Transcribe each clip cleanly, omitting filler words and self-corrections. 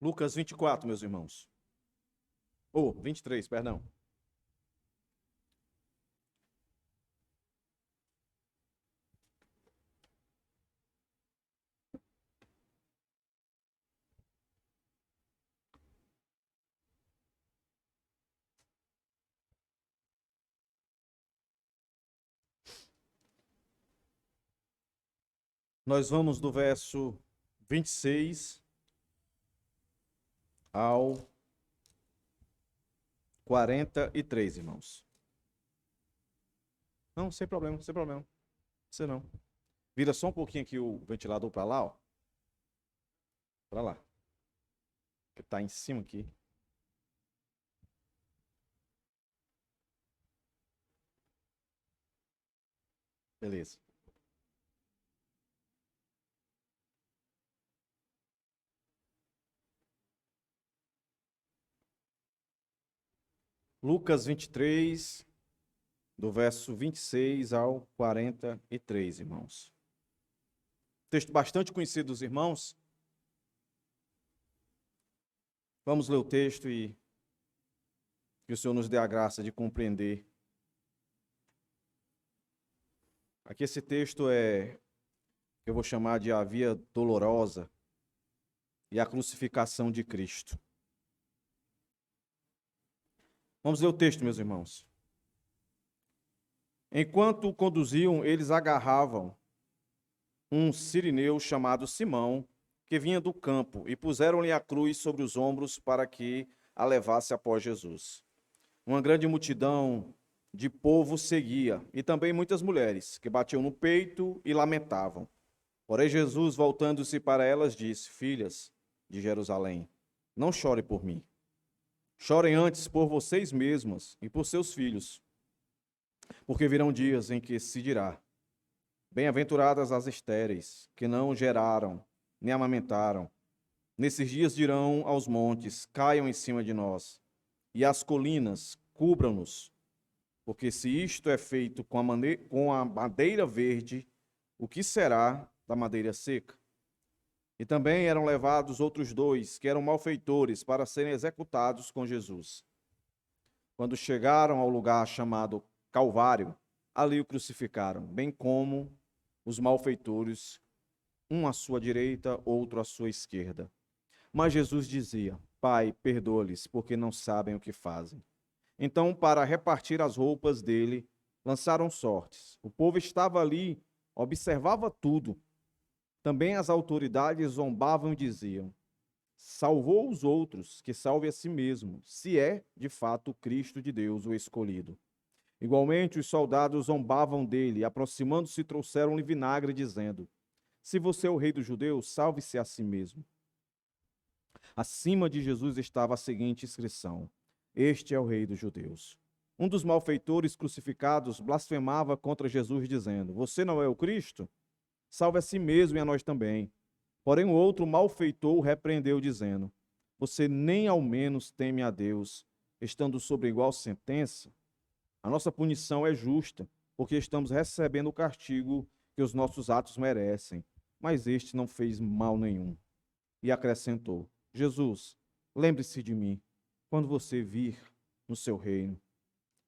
Lucas 24, meus irmãos. 23, perdão. Nós vamos do verso 26 ao 43, irmãos. Não, sem problema, sem problema. Você não. Vira só um pouquinho aqui o ventilador para lá, ó. Para lá. Que está em cima aqui. Beleza. Lucas 23, do verso 26 ao 43, irmãos. Texto bastante conhecido dos irmãos. Vamos ler o texto e que o Senhor nos dê a graça de compreender. Aqui esse texto que eu vou chamar de a via dolorosa e a crucificação de Cristo. Vamos ler o texto, meus irmãos. Enquanto o conduziam, eles agarravam um cirineu chamado Simão, que vinha do campo, e puseram-lhe a cruz sobre os ombros para que a levasse após Jesus. Uma grande multidão de povo seguia, e também muitas mulheres, que batiam no peito e lamentavam. Porém, Jesus, voltando-se para elas, disse: Filhas de Jerusalém, não chore por mim. Chorem antes por vocês mesmas e por seus filhos, porque virão dias em que se dirá: Bem-aventuradas as estéreis, que não geraram, nem amamentaram. Nesses dias dirão aos montes: Caiam em cima de nós, e às colinas: Cubram-nos. Porque se isto é feito com a madeira verde, o que será da madeira seca? E também eram levados outros dois, que eram malfeitores, para serem executados com Jesus. Quando chegaram ao lugar chamado Calvário, ali o crucificaram, bem como os malfeitores, um à sua direita, outro à sua esquerda. Mas Jesus dizia: Pai, perdoa-lhes, porque não sabem o que fazem. Então, para repartir as roupas dele, lançaram sortes. O povo estava ali, observava tudo. Também as autoridades zombavam e diziam: Salvou os outros, que salve a si mesmo, se é, de fato, o Cristo de Deus, o escolhido. Igualmente, os soldados zombavam dele, e aproximando-se, trouxeram-lhe vinagre, dizendo: Se você é o rei dos judeus, salve-se a si mesmo. Acima de Jesus estava a seguinte inscrição: Este é o rei dos judeus. Um dos malfeitores crucificados blasfemava contra Jesus, dizendo: Você não é o Cristo? Salve a si mesmo e a nós também. Porém, o outro malfeitor o repreendeu, dizendo: Você nem ao menos teme a Deus, estando sob igual sentença? A nossa punição é justa, porque estamos recebendo o castigo que os nossos atos merecem. Mas este não fez mal nenhum. E acrescentou: Jesus, lembre-se de mim, quando você vir no seu reino.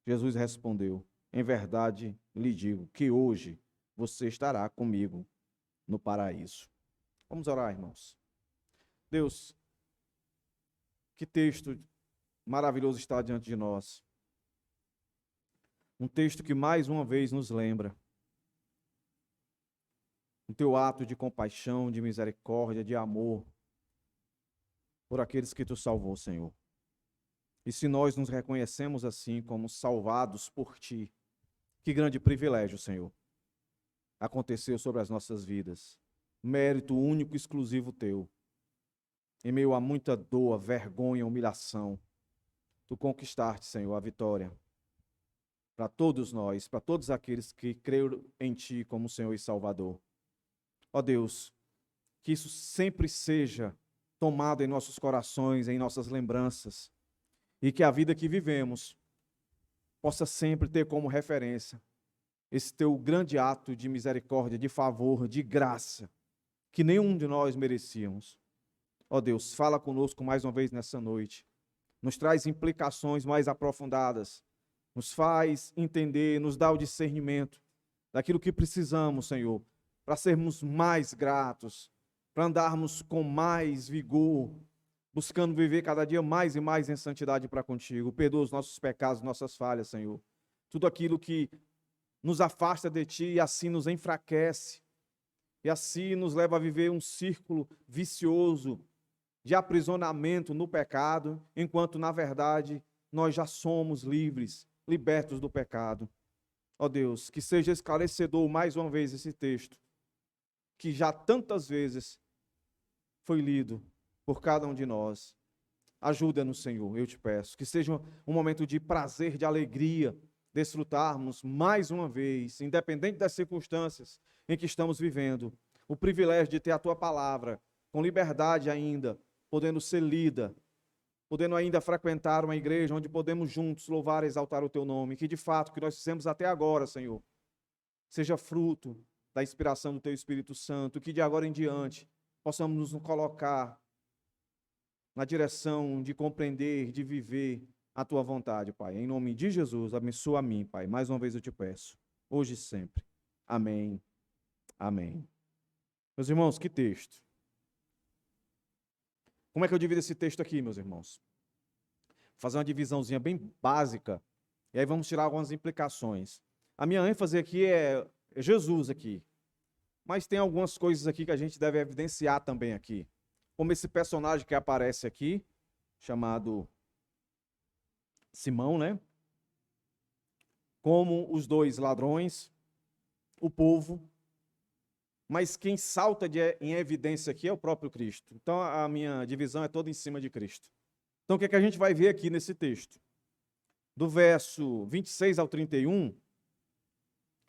Jesus respondeu: Em verdade lhe digo que hoje você estará comigo no paraíso. Vamos orar, irmãos. Deus, que texto maravilhoso está diante de nós. Um texto que mais uma vez nos lembra o teu ato de compaixão, de misericórdia, de amor por aqueles que tu salvou, Senhor. E se nós nos reconhecemos assim como salvados por ti, que grande privilégio, Senhor, aconteceu sobre as nossas vidas. Mérito único e exclusivo teu. Em meio a muita dor, vergonha, humilhação, tu conquistaste, Senhor, a vitória para todos nós, para todos aqueles que creram em ti como Senhor e Salvador. Ó Deus, que isso sempre seja tomado em nossos corações, em nossas lembranças, e que a vida que vivemos possa sempre ter como referência esse teu grande ato de misericórdia, de favor, de graça, que nenhum de nós merecíamos. Ó Deus, fala conosco mais uma vez nessa noite. Nos traz implicações mais aprofundadas. Nos faz entender, nos dá o discernimento daquilo que precisamos, Senhor, para sermos mais gratos, para andarmos com mais vigor, buscando viver cada dia mais e mais em santidade para contigo. Perdoa os nossos pecados, nossas falhas, Senhor. Tudo aquilo que nos afasta de ti e assim nos enfraquece. E assim nos leva a viver um círculo vicioso de aprisionamento no pecado, enquanto, na verdade, nós já somos livres, libertos do pecado. Ó Deus, que seja esclarecedor mais uma vez esse texto, que já tantas vezes foi lido por cada um de nós. Ajuda-nos, Senhor, eu te peço. Que seja um momento de prazer, de alegria, desfrutarmos mais uma vez, independente das circunstâncias em que estamos vivendo, o privilégio de ter a tua palavra com liberdade ainda, podendo ser lida, podendo ainda frequentar uma igreja onde podemos juntos louvar e exaltar o teu nome, que de fato o que nós fizemos até agora, Senhor, seja fruto da inspiração do teu Espírito Santo, que de agora em diante possamos nos colocar na direção de compreender, de viver a tua vontade, Pai. Em nome de Jesus, abençoa a mim, Pai. Mais uma vez eu te peço, hoje e sempre. Amém. Amém. Meus irmãos, que texto. Como é que eu divido esse texto aqui, meus irmãos? Vou fazer uma divisãozinha bem básica, e aí vamos tirar algumas implicações. A minha ênfase aqui é Jesus aqui, mas tem algumas coisas aqui que a gente deve evidenciar também aqui. Como esse personagem que aparece aqui, chamado Simão, né? Como os dois ladrões, o povo, mas quem salta em evidência aqui é o próprio Cristo. Então a minha divisão é toda em cima de Cristo. Então o que é que a gente vai ver aqui nesse texto? Do verso 26 ao 31,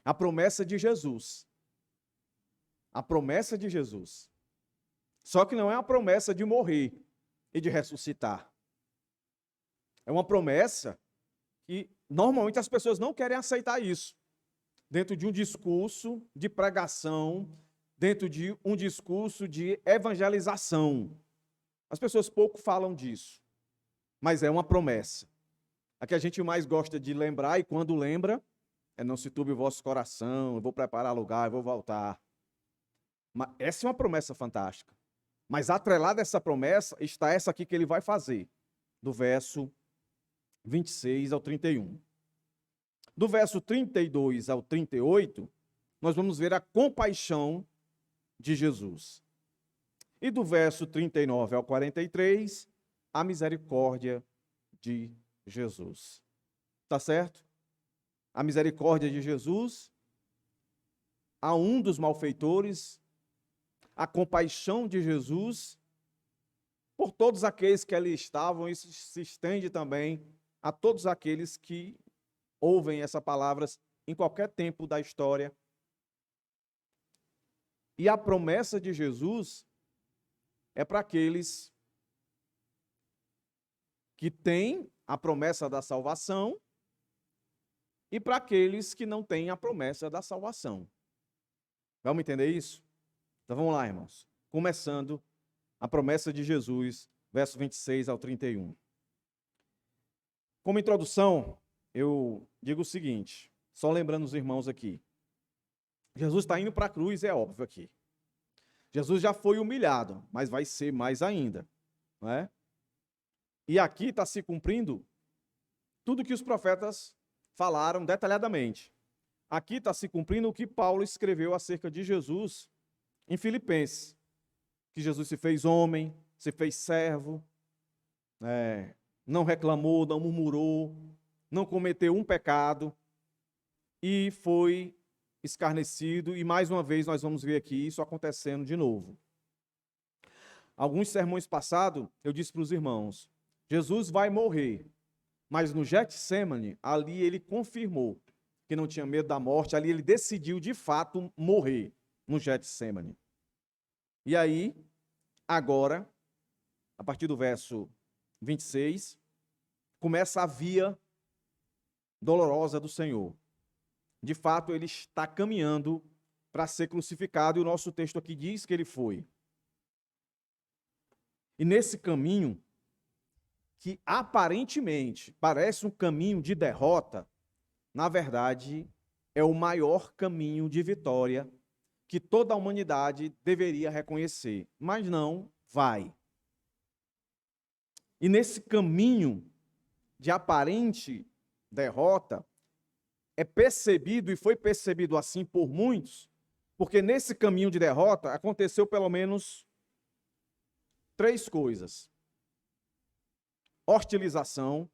a promessa de Jesus. A promessa de Jesus. Só que não é uma promessa de morrer e de ressuscitar. É uma promessa que normalmente as pessoas não querem aceitar isso. Dentro de um discurso de pregação, dentro de um discurso de evangelização. As pessoas pouco falam disso, mas é uma promessa. A que a gente mais gosta de lembrar, e quando lembra, é não se turbe o vosso coração, eu vou preparar lugar, eu vou voltar. Mas essa é uma promessa fantástica. Mas atrelada a essa promessa está essa aqui que ele vai fazer, do verso 26 ao 31. Do verso 32 ao 38, nós vamos ver a compaixão de Jesus. E do verso 39 ao 43, a misericórdia de Jesus. Tá certo? A misericórdia de Jesus a um dos malfeitores, a compaixão de Jesus por todos aqueles que ali estavam, isso se estende também a todos aqueles que ouvem essa palavra em qualquer tempo da história. E a promessa de Jesus é para aqueles que têm a promessa da salvação e para aqueles que não têm a promessa da salvação. Vamos entender isso? Então vamos lá, irmãos. Começando a promessa de Jesus, verso 26 ao 31. Como introdução, eu digo o seguinte, só lembrando os irmãos aqui. Jesus está indo para a cruz, é óbvio aqui. Jesus já foi humilhado, mas vai ser mais ainda, não é? E aqui está se cumprindo tudo que os profetas falaram detalhadamente. Aqui está se cumprindo o que Paulo escreveu acerca de Jesus em Filipenses. Que Jesus se fez homem, se fez servo, não reclamou, não murmurou, não cometeu um pecado e foi escarnecido. E mais uma vez nós vamos ver aqui isso acontecendo de novo. Alguns sermões passados eu disse para os irmãos, Jesus vai morrer, mas no Getsêmani, ali ele confirmou que não tinha medo da morte, ali ele decidiu de fato morrer no Getsêmani. E aí, agora, a partir do verso 26, começa a via dolorosa do Senhor. De fato, ele está caminhando para ser crucificado, e o nosso texto aqui diz que ele foi. E nesse caminho, que aparentemente parece um caminho de derrota, na verdade, é o maior caminho de vitória que toda a humanidade deveria reconhecer. Mas não vai. E nesse caminho de aparente derrota, é percebido, e foi percebido assim por muitos, porque nesse caminho de derrota aconteceu pelo menos 3 coisas. Hostilização,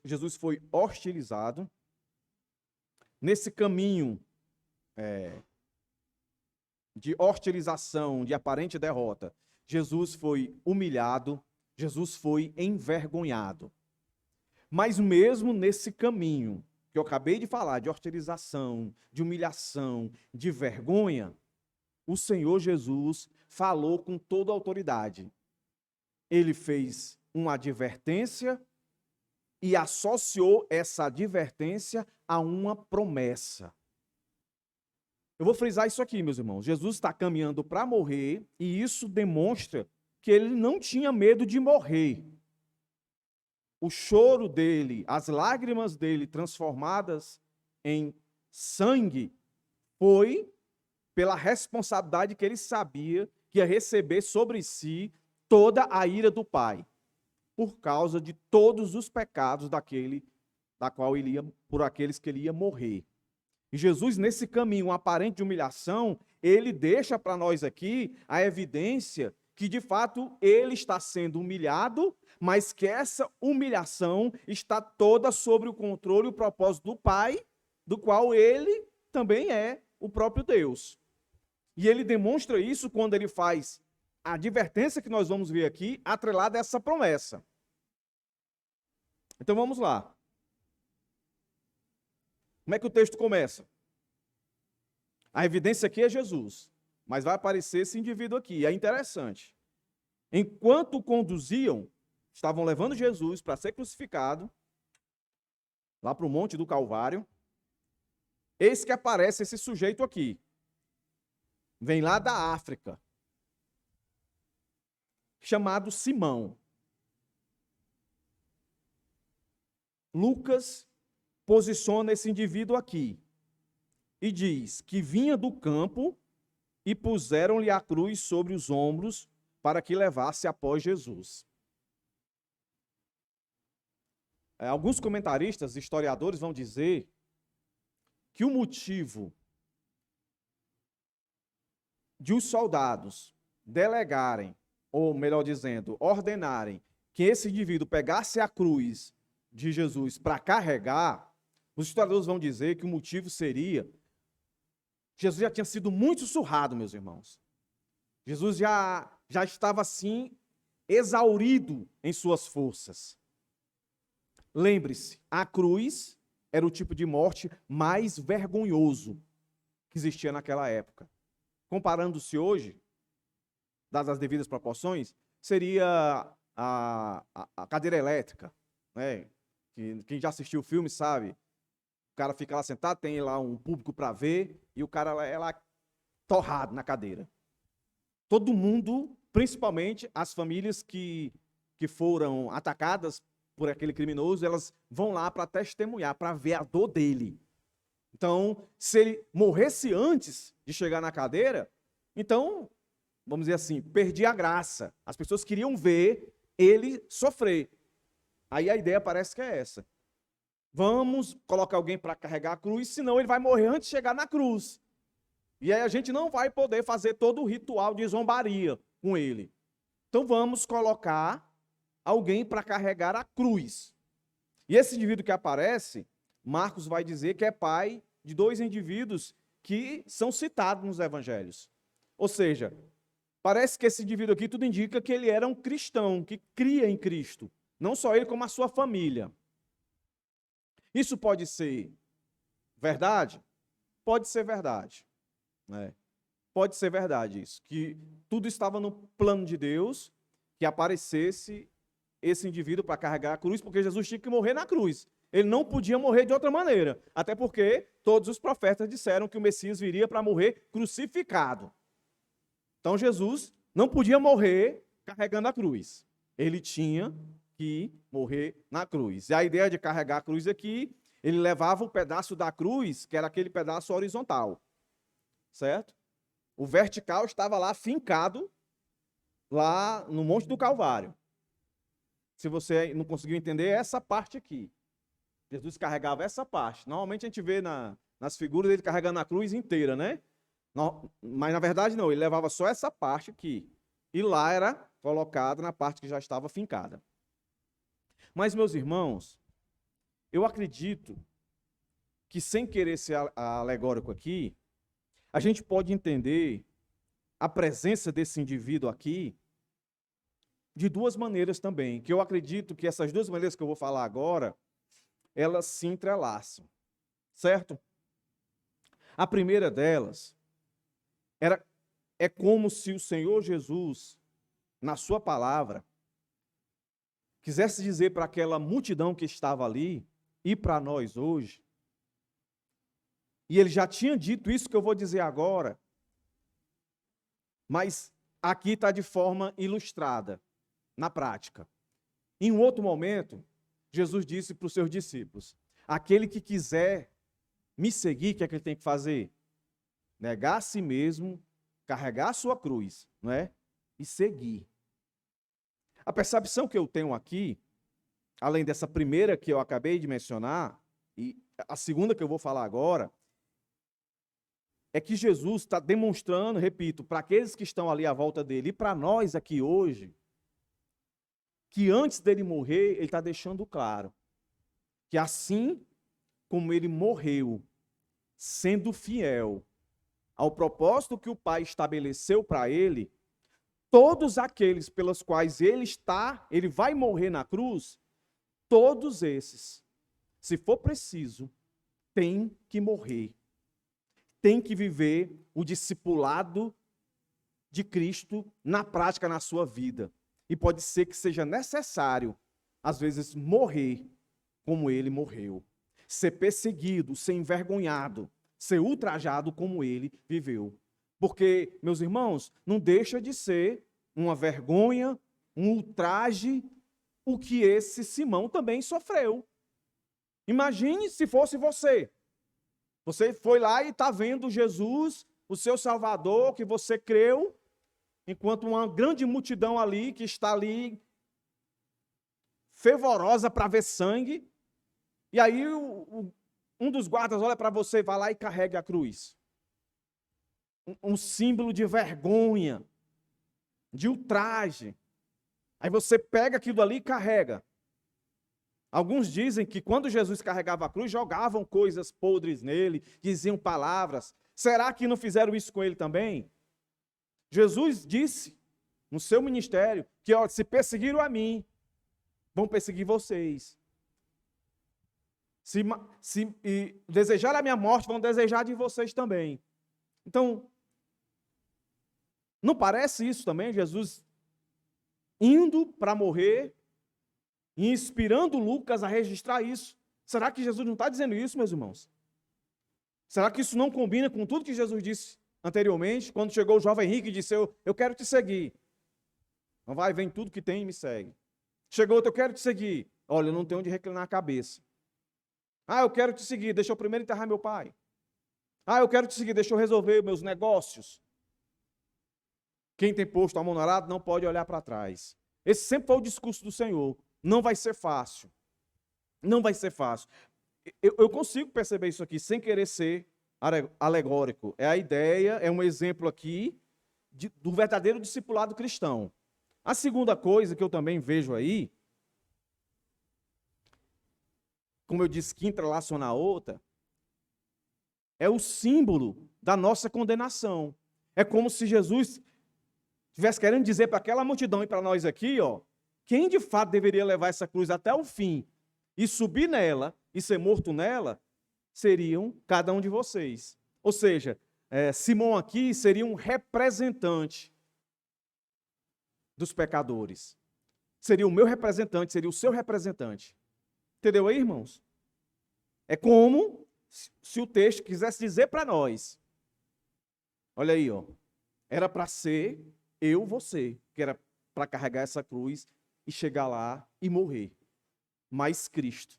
Jesus foi hostilizado. Nesse caminho de hostilização, de aparente derrota, Jesus foi humilhado, Jesus foi envergonhado. Mas mesmo nesse caminho que eu acabei de falar, de hostilização, de humilhação, de vergonha, o Senhor Jesus falou com toda a autoridade. Ele fez uma advertência e associou essa advertência a uma promessa. Eu vou frisar isso aqui, meus irmãos. Jesus está caminhando para morrer e isso demonstra que ele não tinha medo de morrer. O choro dele, as lágrimas dele transformadas em sangue, foi pela responsabilidade que ele sabia que ia receber sobre si toda a ira do Pai, por causa de todos os pecados por aqueles que ele ia morrer. E Jesus, nesse caminho aparente de humilhação, ele deixa para nós aqui a evidência que, de fato, ele está sendo humilhado, mas que essa humilhação está toda sobre o controle e o propósito do Pai, do qual ele também é o próprio Deus. E ele demonstra isso quando ele faz a advertência que nós vamos ver aqui, atrelada a essa promessa. Então vamos lá. Como é que o texto começa? A evidência aqui é Jesus, mas vai aparecer esse indivíduo aqui. É interessante. Enquanto conduziam, estavam levando Jesus para ser crucificado, lá para o Monte do Calvário, eis que aparece esse sujeito aqui. Vem lá da África, chamado Simão. Lucas posiciona esse indivíduo aqui e diz que vinha do campo e puseram-lhe a cruz sobre os ombros para que levasse após Jesus. Alguns comentaristas, historiadores vão dizer que o motivo de os soldados delegarem, ou melhor dizendo, ordenarem que esse indivíduo pegasse a cruz de Jesus para carregar, os historiadores vão dizer que o motivo seria Jesus já tinha sido muito surrado, meus irmãos. Jesus já estava assim exaurido em suas forças. Lembre-se, a cruz era o tipo de morte mais vergonhoso que existia naquela época. Comparando-se hoje, dadas as devidas proporções, seria a cadeira elétrica, né? Quem já assistiu o filme sabe. O cara fica lá sentado, tem lá um público para ver, e o cara é lá torrado na cadeira. Todo mundo, principalmente as famílias que foram atacadas por aquele criminoso, elas vão lá para testemunhar, para ver a dor dele. Então, se ele morresse antes de chegar na cadeira, então, vamos dizer assim, perdia a graça. As pessoas queriam ver ele sofrer. Aí a ideia parece que é essa. Vamos colocar alguém para carregar a cruz, senão ele vai morrer antes de chegar na cruz. E aí a gente não vai poder fazer todo o ritual de zombaria com ele. Então vamos colocar alguém para carregar a cruz. E esse indivíduo que aparece, Marcos vai dizer que é pai de 2 indivíduos que são citados nos evangelhos. Ou seja, parece que esse indivíduo aqui tudo indica que ele era um cristão, que cria em Cristo. Não só ele, como a sua família. Isso pode ser verdade? Pode ser verdade. Pode ser verdade isso. Que tudo estava no plano de Deus, que aparecesse esse indivíduo para carregar a cruz, porque Jesus tinha que morrer na cruz. Ele não podia morrer de outra maneira. Até porque todos os profetas disseram que o Messias viria para morrer crucificado. Então Jesus não podia morrer carregando a cruz. Ele tinha que morrer na cruz. E a ideia de carregar a cruz aqui, ele levava o pedaço da cruz, que era aquele pedaço horizontal, certo? O vertical estava lá fincado, lá no Monte do Calvário. Se você não conseguiu entender, essa parte aqui. Jesus carregava essa parte. Normalmente a gente vê nas figuras ele carregando a cruz inteira, né? Mas na verdade não, ele levava só essa parte aqui. E lá era colocado na parte que já estava fincada. Mas, meus irmãos, eu acredito que, sem querer ser alegórico aqui, a gente pode entender a presença desse indivíduo aqui de duas maneiras também, que eu acredito que essas duas maneiras que eu vou falar agora, elas se entrelaçam, certo? A primeira delas é como se o Senhor Jesus, na sua palavra, quisesse dizer para aquela multidão que estava ali e para nós hoje, e ele já tinha dito isso que eu vou dizer agora, mas aqui está de forma ilustrada, na prática. Em um outro momento, Jesus disse para os seus discípulos: aquele que quiser me seguir, o que é que ele tem que fazer? Negar a si mesmo, carregar a sua cruz, não é? E seguir. A percepção que eu tenho aqui, além dessa primeira que eu acabei de mencionar, e a segunda que eu vou falar agora, é que Jesus está demonstrando, repito, para aqueles que estão ali à volta dele e para nós aqui hoje, que antes dele morrer, ele está deixando claro que assim como ele morreu, sendo fiel ao propósito que o Pai estabeleceu para ele, todos aqueles pelos quais ele vai morrer na cruz, todos esses, se for preciso, têm que morrer. Tem que viver o discipulado de Cristo na prática, na sua vida. E pode ser que seja necessário, às vezes, morrer como ele morreu. Ser perseguido, ser envergonhado, ser ultrajado como ele viveu. Porque, meus irmãos, não deixa de ser uma vergonha, um ultraje, o que esse Simão também sofreu. Imagine se fosse você. Você foi lá e está vendo Jesus, o seu Salvador, que você creu, enquanto uma grande multidão ali, que está ali, fervorosa para ver sangue, e aí um dos guardas olha para você, vai lá e carrega a cruz. Um símbolo de vergonha, de ultraje. Aí você pega aquilo ali e carrega. Alguns dizem que quando Jesus carregava a cruz, jogavam coisas podres nele, diziam palavras. Será que não fizeram isso com ele também? Jesus disse no seu ministério que, ó, se perseguiram a mim, vão perseguir vocês. Se desejar a minha morte, vão desejar de vocês também. Então, não parece isso também? Jesus indo para morrer, e inspirando Lucas a registrar isso. Será que Jesus não está dizendo isso, meus irmãos? Será que isso não combina com tudo que Jesus disse anteriormente, quando chegou o jovem rico e disse: eu quero te seguir. Não vai, vem tudo que tem e me segue. Chegou outro: eu quero te seguir. Olha, eu não tenho onde reclinar a cabeça. Ah, eu quero te seguir, deixa eu primeiro enterrar meu pai. Ah, eu quero te seguir, deixa eu resolver meus negócios. Quem tem posto a mão no arado não pode olhar para trás. Esse sempre foi o discurso do Senhor. Não vai ser fácil. Não vai ser fácil. Eu consigo perceber isso aqui sem querer ser alegórico. É a ideia, é um exemplo aqui do verdadeiro discipulado cristão. A segunda coisa que eu também vejo aí, como eu disse, que entrelaçona a outra, é o símbolo da nossa condenação. É como se Jesus estivesse querendo dizer para aquela multidão e para nós aqui, ó, quem de fato deveria levar essa cruz até o fim e subir nela e ser morto nela, seriam cada um de vocês. Ou seja, Simão aqui seria um representante dos pecadores. Seria o meu representante, seria o seu representante. Entendeu aí, irmãos? É como se o texto quisesse dizer para nós, olha aí, ó, era para ser eu, você, que era para carregar essa cruz e chegar lá e morrer. Mas Cristo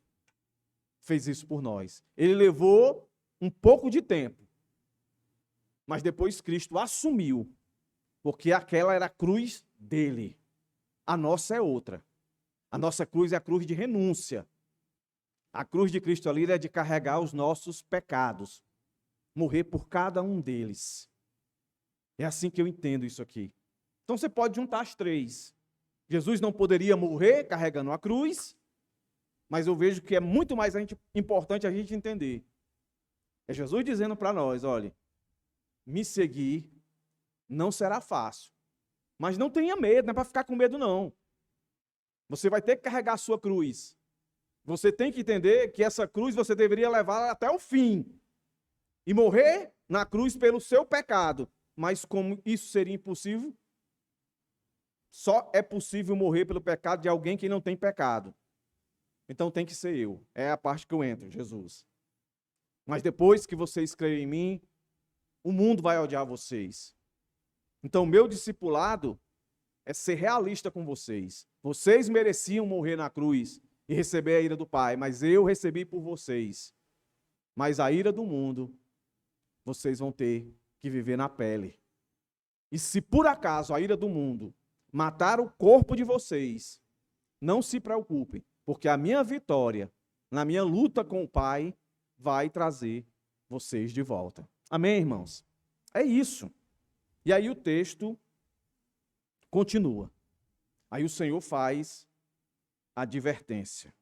fez isso por nós. Ele levou um pouco de tempo, mas depois Cristo assumiu, porque aquela era a cruz dele. A nossa é outra. A nossa cruz é a cruz de renúncia. A cruz de Cristo ali é de carregar os nossos pecados, morrer por cada um deles. É assim que eu entendo isso aqui. Então você pode juntar as três. Jesus não poderia morrer carregando a cruz, mas eu vejo que é muito mais importante a gente entender. É Jesus dizendo para nós, olha, me seguir não será fácil. Mas não tenha medo, não é para ficar com medo não. Você vai ter que carregar a sua cruz. Você tem que entender que essa cruz você deveria levar até o fim. E morrer na cruz pelo seu pecado. Mas como isso seria impossível, só é possível morrer pelo pecado de alguém que não tem pecado. Então tem que ser eu. É a parte que eu entro, Jesus. Mas depois que vocês crerem em mim, o mundo vai odiar vocês. Então meu discipulado é ser realista com vocês. Vocês mereciam morrer na cruz e receber a ira do Pai, mas eu recebi por vocês. Mas a ira do mundo, vocês vão ter que viver na pele. E se por acaso a ira do mundo matar o corpo de vocês, não se preocupem, porque a minha vitória, na minha luta com o Pai, vai trazer vocês de volta. Amém, irmãos? É isso. E aí o texto continua. Aí o Senhor faz a advertência.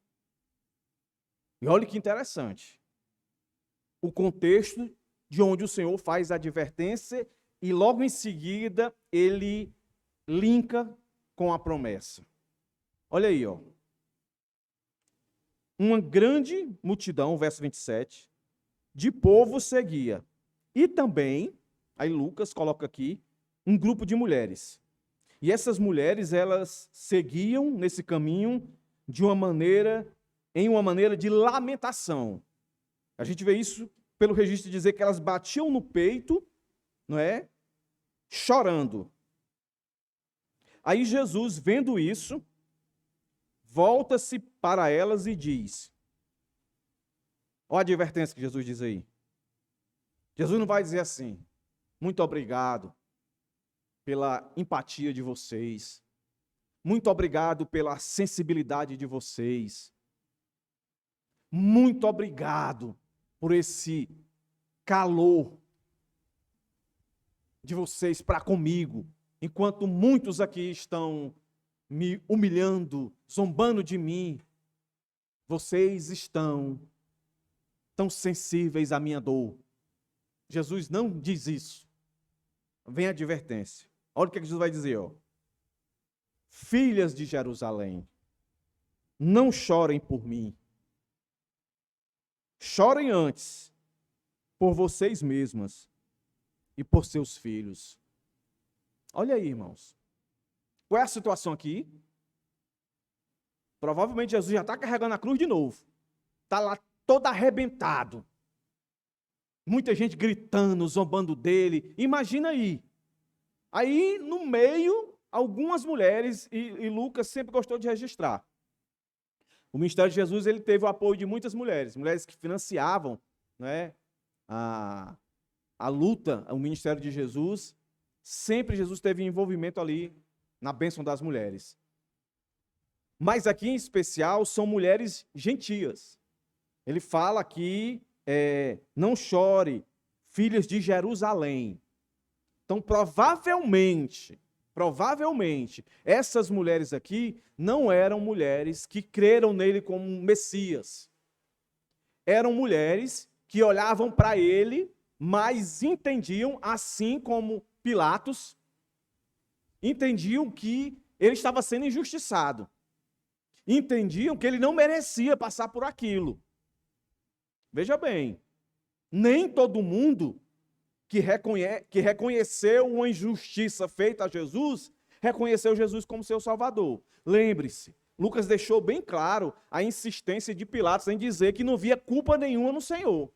E olha que interessante. O contexto de onde o Senhor faz a advertência e logo em seguida ele linka com a promessa. Olha aí, ó. Uma grande multidão, verso 27, de povo seguia. E também, aí Lucas coloca aqui, um grupo de mulheres. E essas mulheres, elas seguiam nesse caminho em uma maneira de lamentação. A gente vê isso pelo registro de dizer que elas batiam no peito, não é? Chorando. Aí Jesus, vendo isso, volta-se para elas e diz, olha a advertência que Jesus diz aí. Jesus não vai dizer assim, muito obrigado pela empatia de vocês, muito obrigado pela sensibilidade de vocês, muito obrigado por esse calor de vocês para comigo, enquanto muitos aqui estão me humilhando, zombando de mim, vocês estão tão sensíveis à minha dor. Jesus não diz isso. Vem a advertência. Olha o que Jesus vai dizer, ó. Filhas de Jerusalém, não chorem por mim. Chorem antes por vocês mesmas e por seus filhos. Olha aí, irmãos. Qual é a situação aqui? Provavelmente Jesus já está carregando a cruz de novo. Está lá todo arrebentado. Muita gente gritando, zombando dele. Imagina aí. Aí, no meio, algumas mulheres, e Lucas sempre gostou de registrar. O ministério de Jesus ele teve o apoio de muitas mulheres. Mulheres que financiavam, né, a luta, o ministério de Jesus. Sempre Jesus teve envolvimento ali na bênção das mulheres. Mas aqui em especial são mulheres gentias. Ele fala aqui, não chore, filhas de Jerusalém. Então, provavelmente, essas mulheres aqui não eram mulheres que creram nele como um Messias. Eram mulheres que olhavam para ele, mas entendiam, assim como Pilatos, entendiam que ele estava sendo injustiçado. Entendiam que ele não merecia passar por aquilo. Veja bem, nem todo mundo que reconheceu uma injustiça feita a Jesus, reconheceu Jesus como seu Salvador. Lembre-se, Lucas deixou bem claro a insistência de Pilatos em dizer que não via culpa nenhuma no Senhor.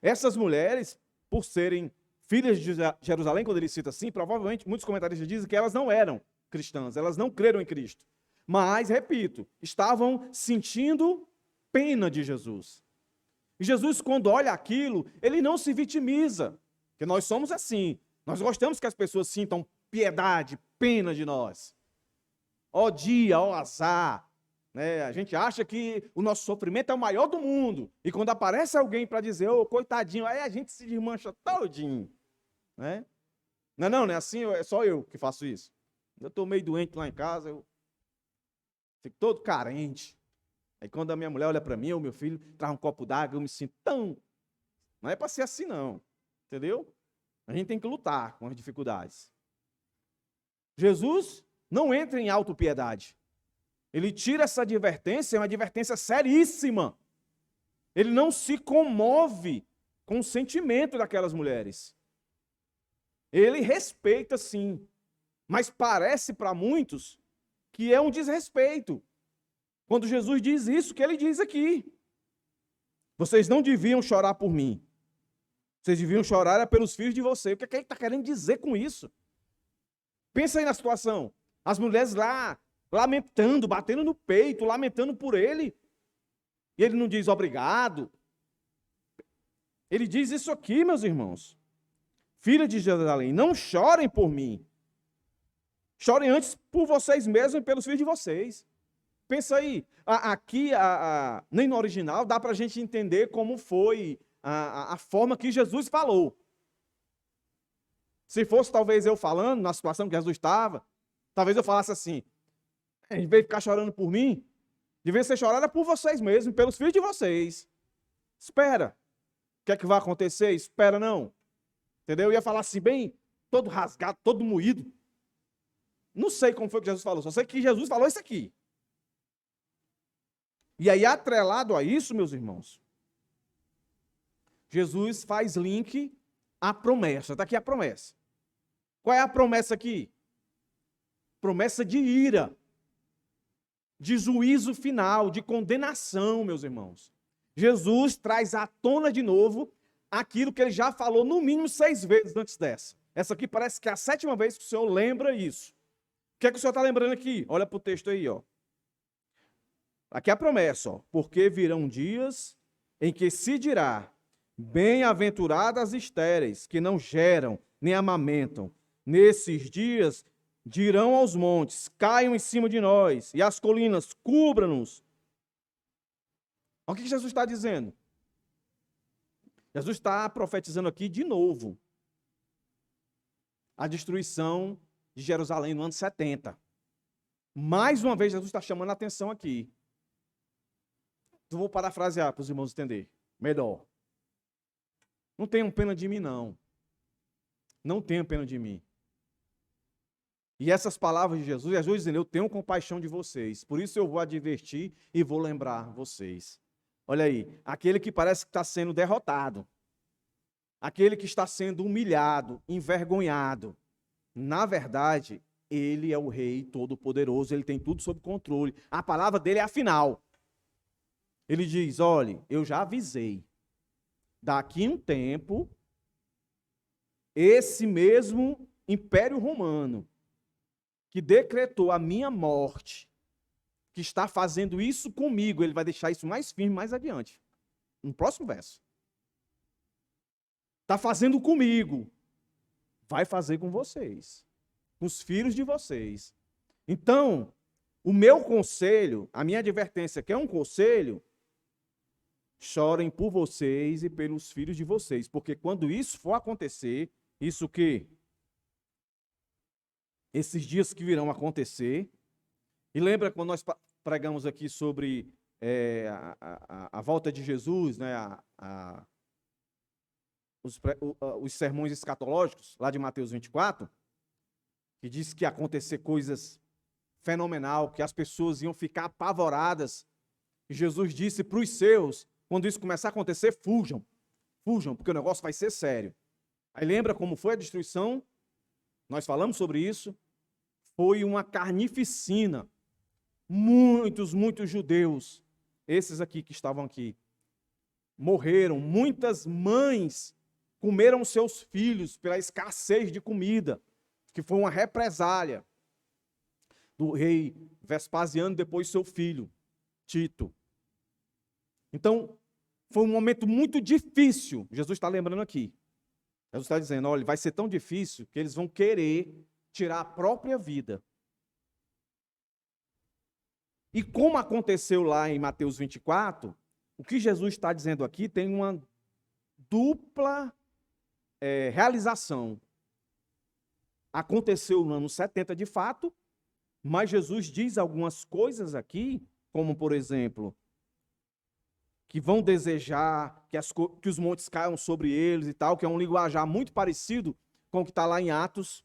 Essas mulheres, por serem filhas de Jerusalém, quando ele cita assim, provavelmente muitos comentaristas dizem que elas não eram cristãs, elas não creram em Cristo. Mas, repito, estavam sentindo pena de Jesus. E Jesus, quando olha aquilo, ele não se vitimiza, porque nós somos assim. Nós gostamos que as pessoas sintam piedade, pena de nós. Ó dia, ó azar. Né? A gente acha que o nosso sofrimento é o maior do mundo. E quando aparece alguém para dizer, ô, coitadinho, aí a gente se desmancha todinho. Né? Não é assim, é só eu que faço isso. Eu estou meio doente lá em casa, eu fico todo carente. Aí quando a minha mulher olha para mim, ou meu filho, traz um copo d'água, eu me sinto tão... Não é para ser assim não, entendeu? A gente tem que lutar com as dificuldades. Jesus não entra em autopiedade. Ele tira essa advertência, é uma advertência seríssima. Ele não se comove com o sentimento daquelas mulheres. Ele respeita, sim, mas parece para muitos que é um desrespeito. Quando Jesus diz isso que ele diz aqui. Vocês não deviam chorar por mim. Vocês deviam chorar pelos filhos de vocês. O que é que ele está querendo dizer com isso? Pensa aí na situação. As mulheres lá, lamentando, batendo no peito, lamentando por ele. E ele não diz obrigado. Ele diz isso aqui, meus irmãos. Filha de Jerusalém, não chorem por mim. Chorem antes por vocês mesmos e pelos filhos de vocês. Pensa aí. Aqui, nem no original, dá para a gente entender como foi a forma que Jesus falou. Se fosse talvez eu falando, na situação que Jesus estava, talvez eu falasse assim, em vez de ficar chorando por mim, devia ser chorada por vocês mesmos, pelos filhos de vocês. Espera. O que é que vai acontecer? Espera não. Entendeu? Eu ia falar assim, bem, todo rasgado, todo moído. Não sei como foi que Jesus falou, só sei que Jesus falou isso aqui. E aí, atrelado a isso, meus irmãos, Jesus faz link à promessa. Está aqui a promessa. Qual é a promessa aqui? Promessa de ira, de juízo final, de condenação, meus irmãos. Jesus traz à tona de novo aquilo que ele já falou no mínimo 6 vezes antes dessa. Essa aqui parece que é a 7ª vez que o Senhor lembra isso. O que é que o Senhor está lembrando aqui? Olha para o texto aí, ó. Aqui é a promessa, ó. Porque virão dias em que se dirá, bem-aventuradas as estéreis, que não geram nem amamentam. Nesses dias dirão aos montes, caiam em cima de nós, e às colinas, cubra-nos. Olha o que Jesus está dizendo. Jesus está profetizando aqui de novo a destruição de Jerusalém no ano 70. Mais uma vez, Jesus está chamando a atenção aqui. Eu vou parafrasear para os irmãos entenderem melhor. Não tenham pena de mim, não. Não tenham pena de mim. E essas palavras de Jesus dizendo, eu tenho compaixão de vocês, por isso eu vou advertir e vou lembrar vocês. Olha aí, aquele que parece que está sendo derrotado, aquele que está sendo humilhado, envergonhado, na verdade, ele é o Rei Todo-Poderoso, ele tem tudo sob controle. A palavra dele é a final. Ele diz, olha, eu já avisei, daqui a um tempo, esse mesmo Império Romano, que decretou a minha morte, que está fazendo isso comigo, ele vai deixar isso mais firme mais adiante. No próximo verso. Está fazendo comigo, vai fazer com vocês, com os filhos de vocês. Então, o meu conselho, a minha advertência, que é um conselho, chorem por vocês e pelos filhos de vocês, porque quando isso for acontecer, isso que esses dias que virão acontecer, e lembra quando nós pregamos aqui sobre a volta de Jesus, né, os sermões escatológicos, lá de Mateus 24, que diz que ia acontecer coisas fenomenal, que as pessoas iam ficar apavoradas, e Jesus disse para os seus, quando isso começar a acontecer, fujam, porque o negócio vai ser sério. Aí lembra como foi a destruição? Nós falamos sobre isso. Foi uma carnificina. Muitos judeus, esses aqui que estavam aqui, morreram. Muitas mães comeram seus filhos pela escassez de comida, que foi uma represália do rei Vespasiano, depois seu filho, Tito. Então, foi um momento muito difícil, Jesus está lembrando aqui. Jesus está dizendo, olha, vai ser tão difícil que eles vão querer tirar a própria vida. E como aconteceu lá em Mateus 24, o que Jesus está dizendo aqui tem uma dupla realização. Aconteceu no ano 70 de fato, mas Jesus diz algumas coisas aqui, como por exemplo, que vão desejar que os montes caiam sobre eles e tal, que é um linguajar muito parecido com o que está lá em Atos,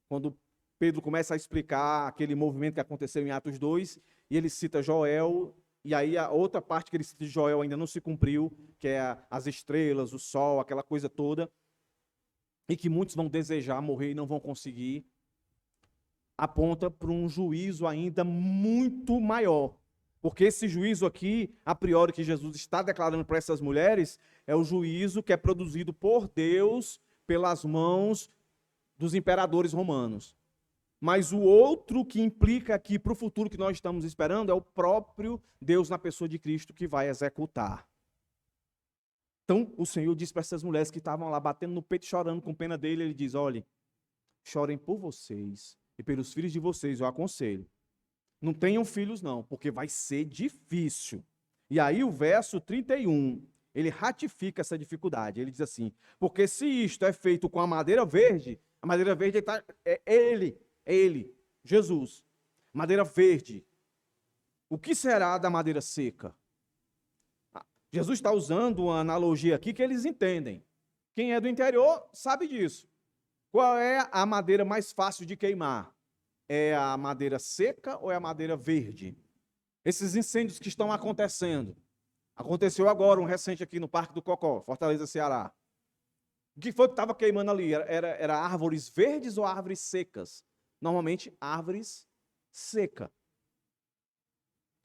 quando Pedro começa a explicar aquele movimento que aconteceu em Atos 2, e ele cita Joel, e aí a outra parte que ele cita de Joel ainda não se cumpriu, que é as estrelas, o sol, aquela coisa toda, e que muitos vão desejar morrer e não vão conseguir, aponta para um juízo ainda muito maior. Porque esse juízo aqui, a priori, que Jesus está declarando para essas mulheres, é o juízo que é produzido por Deus pelas mãos dos imperadores romanos. Mas o outro que implica aqui para o futuro que nós estamos esperando é o próprio Deus na pessoa de Cristo que vai executar. Então, o Senhor diz para essas mulheres que estavam lá batendo no peito, chorando com pena dele, ele diz, olhem, chorem por vocês e pelos filhos de vocês, eu aconselho. Não tenham filhos não, porque vai ser difícil. E aí o verso 31, ele ratifica essa dificuldade. Ele diz assim, porque se isto é feito com a madeira verde é ele, Jesus. Madeira verde. O que será da madeira seca? Jesus está usando uma analogia aqui que eles entendem. Quem é do interior sabe disso. Qual é a madeira mais fácil de queimar? É a madeira seca ou é a madeira verde? Esses incêndios que estão acontecendo. Aconteceu agora um recente aqui no Parque do Cocó, Fortaleza, Ceará. O que foi que estava queimando ali? Era árvores verdes ou árvores secas? Normalmente, árvores secas.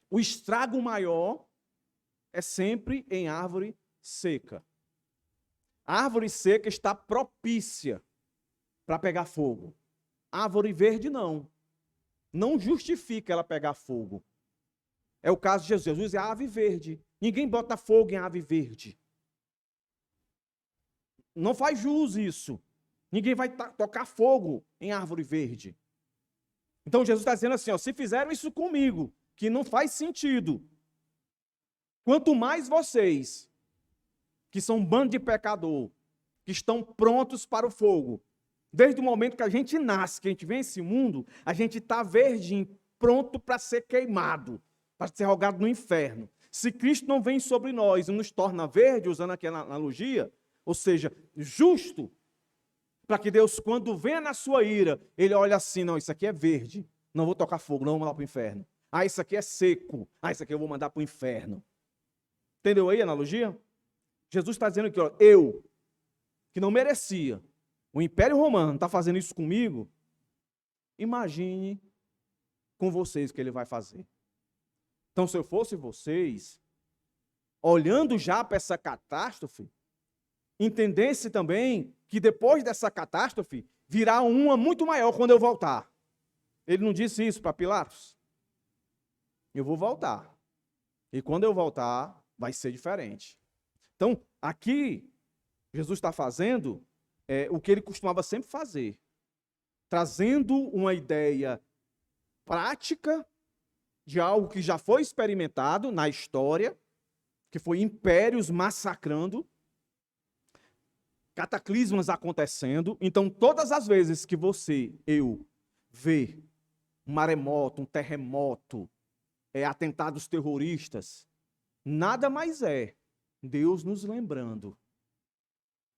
O estrago maior é sempre em árvore seca. A árvore seca está propícia para pegar fogo. Árvore verde, não. Não justifica ela pegar fogo. É o caso de Jesus. Jesus é a ave verde. Ninguém bota fogo em ave verde. Não faz jus isso. Ninguém vai tocar fogo em árvore verde. Então Jesus está dizendo assim, ó, se fizeram isso comigo, que não faz sentido, quanto mais vocês, que são um bando de pecador, que estão prontos para o fogo, desde o momento que a gente nasce, que a gente vem a esse mundo, a gente está verdinho, pronto para ser queimado, para ser jogado no inferno. Se Cristo não vem sobre nós e nos torna verde, usando aquela analogia, ou seja, justo, para que Deus, quando venha na sua ira, ele olha assim, não, isso aqui é verde, não vou tocar fogo, não vou mandar para o inferno. Ah, isso aqui é seco, ah, isso aqui eu vou mandar para o inferno. Entendeu aí a analogia? Jesus está dizendo aqui, ó, eu, que não merecia, o Império Romano está fazendo isso comigo, imagine com vocês o que ele vai fazer. Então, se eu fosse vocês, olhando já para essa catástrofe, entendesse também que depois dessa catástrofe virá uma muito maior quando eu voltar. Ele não disse isso para Pilatos? Eu vou voltar. E quando eu voltar, vai ser diferente. Então, aqui, Jesus está fazendo o que ele costumava sempre fazer, trazendo uma ideia prática de algo que já foi experimentado na história, que foi impérios massacrando, cataclismas acontecendo. Então, todas as vezes que eu, vê um maremoto, um terremoto, atentados terroristas, nada mais é Deus nos lembrando.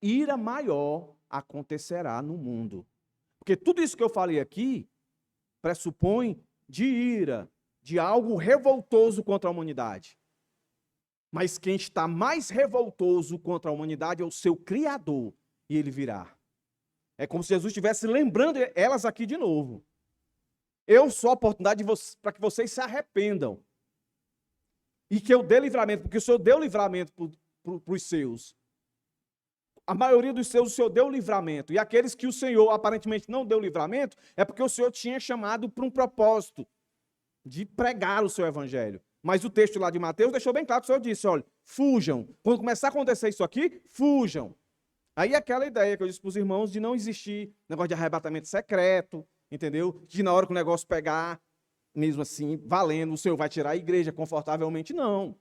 Ira maior acontecerá no mundo. Porque tudo isso que eu falei aqui pressupõe de ira, de algo revoltoso contra a humanidade. Mas quem está mais revoltoso contra a humanidade é o seu Criador, e ele virá. É como se Jesus estivesse lembrando elas aqui de novo. Eu sou a oportunidade para que vocês se arrependam. E que eu dê livramento, porque o Senhor deu livramento para os seus. A maioria dos seus, o Senhor deu livramento. E aqueles que o Senhor aparentemente não deu livramento, é porque o Senhor tinha chamado para um propósito de pregar o seu evangelho. Mas o texto lá de Mateus deixou bem claro que o Senhor disse, olha, fujam. Quando começar a acontecer isso aqui, fujam. Aí aquela ideia que eu disse para os irmãos de não existir negócio de arrebatamento secreto, entendeu? De na hora que o negócio pegar, mesmo assim, valendo, o Senhor vai tirar a igreja confortavelmente, não.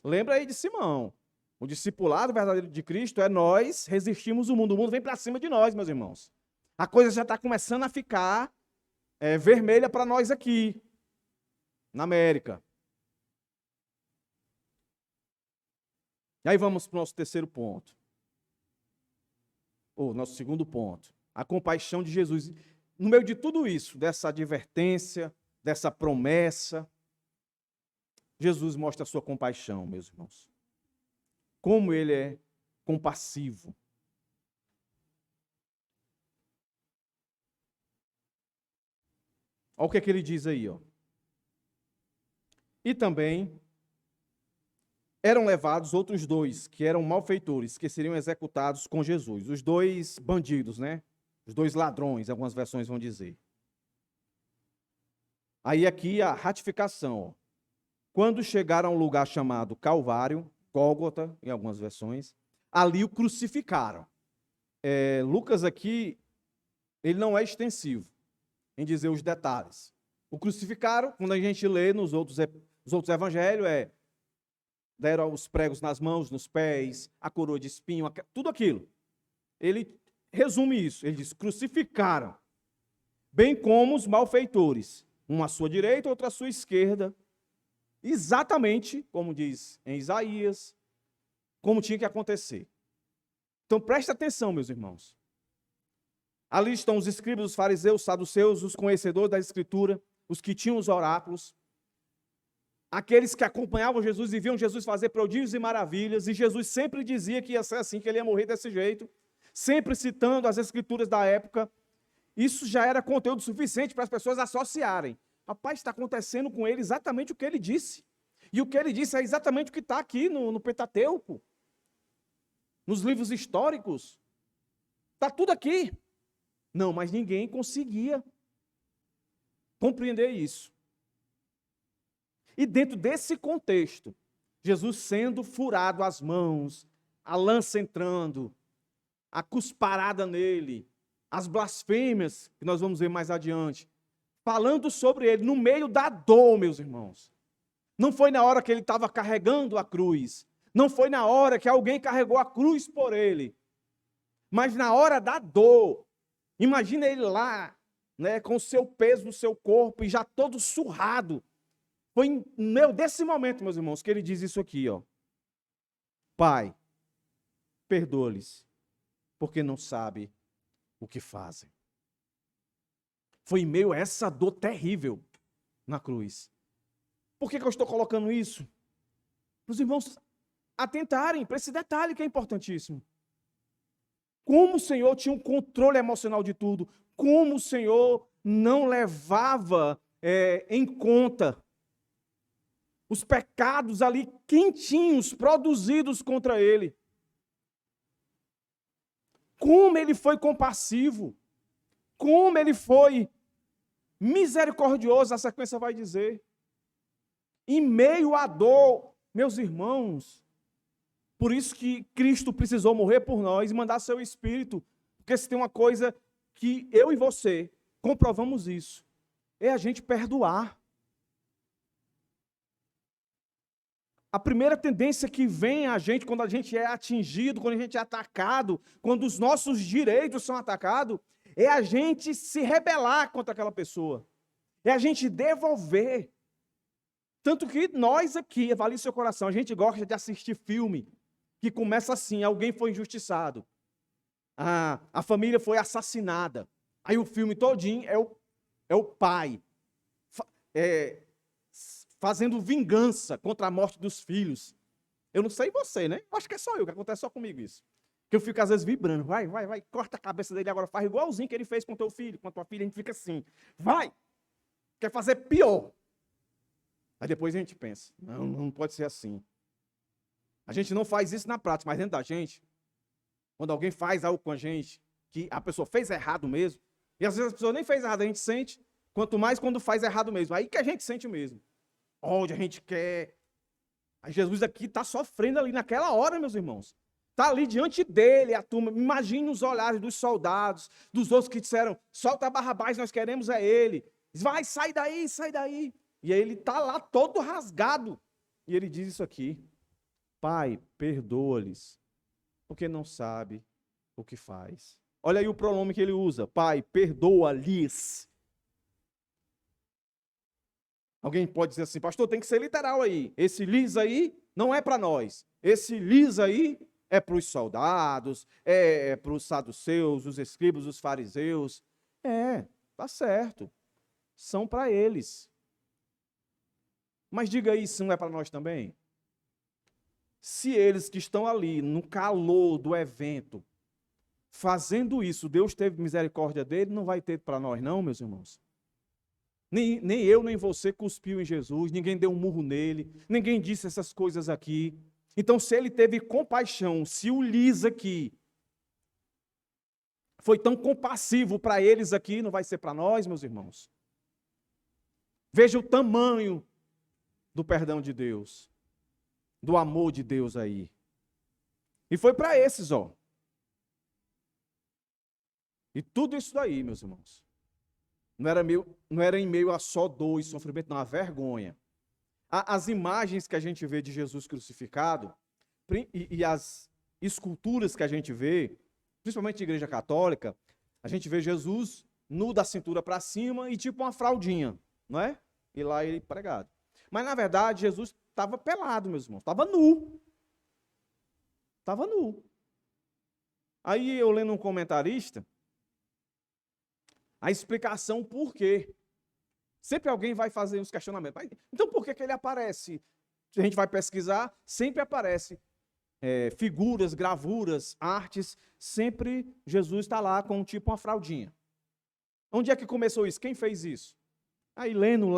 Lembra aí de Simão. O discipulado verdadeiro de Cristo é nós resistimos o mundo vem para cima de nós, meus irmãos. A coisa já está começando a ficar vermelha para nós aqui, na América. E aí vamos para o nosso terceiro ponto. Ou nosso segundo ponto. A compaixão de Jesus. No meio de tudo isso, dessa advertência, dessa promessa, Jesus mostra a sua compaixão, meus irmãos. Como ele é compassivo. Olha o que é que ele diz aí, ó. E também eram levados outros dois, que eram malfeitores, que seriam executados com Jesus. Os dois bandidos, né? Os dois ladrões, algumas versões vão dizer. Aí aqui a ratificação, ó. Quando chegaram a um lugar chamado Calvário, Gólgota, em algumas versões, ali o crucificaram. Lucas aqui, ele não é extensivo em dizer os detalhes. O crucificaram, quando a gente lê nos outros evangelhos, deram os pregos nas mãos, nos pés, a coroa de espinho, tudo aquilo. Ele resume isso, ele diz, crucificaram, bem como os malfeitores, um à sua direita, outro à sua esquerda, exatamente, como diz em Isaías, como tinha que acontecer. Então preste atenção, meus irmãos. Ali estão os escribas, os fariseus, os saduceus, os conhecedores da Escritura, os que tinham os oráculos, aqueles que acompanhavam Jesus e viam Jesus fazer prodígios e maravilhas, e Jesus sempre dizia que ia ser assim, que ele ia morrer desse jeito, sempre citando as Escrituras da época. Isso já era conteúdo suficiente para as pessoas associarem. Rapaz, está acontecendo com ele exatamente o que ele disse. E o que ele disse é exatamente o que está aqui no Pentateuco, nos livros históricos. Está tudo aqui. Não, mas ninguém conseguia compreender isso. E dentro desse contexto, Jesus sendo furado as mãos, a lança entrando, a cusparada nele, as blasfêmias, que nós vamos ver mais adiante, falando sobre ele no meio da dor, meus irmãos. Não foi na hora que ele estava carregando a cruz, não foi na hora que alguém carregou a cruz por ele, mas na hora da dor. Imagina ele lá, né, com o seu peso no seu corpo e já todo surrado. Foi no meio desse momento, meus irmãos, que ele diz isso aqui, ó. Pai, perdoa-lhes, porque não sabe o que fazem. Foi em meio a essa dor terrível na cruz. Por que eu estou colocando isso? Para os irmãos atentarem para esse detalhe que é importantíssimo. Como o Senhor tinha um controle emocional de tudo, como o Senhor não levava em conta os pecados ali quentinhos, produzidos contra ele. Como ele foi compassivo, como ele foi misericordioso, a sequência vai dizer. Em meio à dor, meus irmãos, por isso que Cristo precisou morrer por nós e mandar seu Espírito, porque se tem uma coisa que eu e você comprovamos isso, é a gente perdoar. A primeira tendência que vem a gente quando a gente é atingido, quando a gente é atacado, quando os nossos direitos são atacados, é a gente se rebelar contra aquela pessoa. É a gente devolver. Tanto que nós aqui, avalie seu coração, a gente gosta de assistir filme que começa assim, alguém foi injustiçado. A família foi assassinada. Aí o filme todinho é o pai fazendo vingança contra a morte dos filhos. Eu não sei você, né? Acho que é só eu, que acontece só comigo isso. Que eu fico às vezes vibrando. Vai, corta a cabeça dele agora, faz igualzinho que ele fez com teu filho, com a tua filha, a gente fica assim. Vai! Quer fazer pior. Aí depois a gente pensa, não pode ser assim. A gente não faz isso na prática, mas dentro da gente, Quando alguém faz algo com a gente, que a pessoa fez errado mesmo, e às vezes a pessoa nem fez errado, a gente sente, quanto mais quando faz errado mesmo, aí que a gente sente mesmo. Onde a gente quer. Aí Jesus aqui está sofrendo ali naquela hora, meus irmãos. Está ali diante dele, a turma. Imagine os olhares dos soldados, dos outros que disseram, solta Barrabás, nós queremos é ele. Vai, sai daí, sai daí. E aí ele está lá todo rasgado. E ele diz isso aqui: Pai, perdoa-lhes, porque não sabe o que faz. Olha aí o pronome que ele usa: Pai, perdoa-lhes. Alguém pode dizer assim, pastor, tem que ser literal aí. Esse lhes aí não é para nós. Esse lhes aí é para os soldados, é para os saduceus, os escribas, os fariseus. Tá certo. São para eles. Mas diga aí se não é para nós também. Se eles que estão ali no calor do evento, fazendo isso, Deus teve misericórdia dele, não vai ter para nós não, meus irmãos. Nem eu, nem você cuspiu em Jesus, ninguém deu um murro nele, ninguém disse essas coisas aqui. Então, se ele teve compaixão, se o lhes aqui foi tão compassivo para eles aqui, não vai ser para nós, meus irmãos? Veja o tamanho do perdão de Deus, do amor de Deus aí. E foi para esses, ó. E tudo isso daí, meus irmãos, não era em meio a só dor e sofrimento, não, a vergonha. As imagens que a gente vê de Jesus crucificado e as esculturas que a gente vê, principalmente de igreja católica, a gente vê Jesus nu da cintura para cima e tipo uma fraldinha, não é? E lá ele pregado. Mas na verdade Jesus estava pelado, meus irmãos, estava nu. Estava nu. Aí eu lendo um comentarista, a explicação por quê. Sempre alguém vai fazer uns questionamentos. Então por que ele aparece? Se a gente vai pesquisar, sempre aparece figuras, gravuras, artes, sempre Jesus está lá com tipo uma fraldinha. Onde é que começou isso? Quem fez isso? Aí lendo.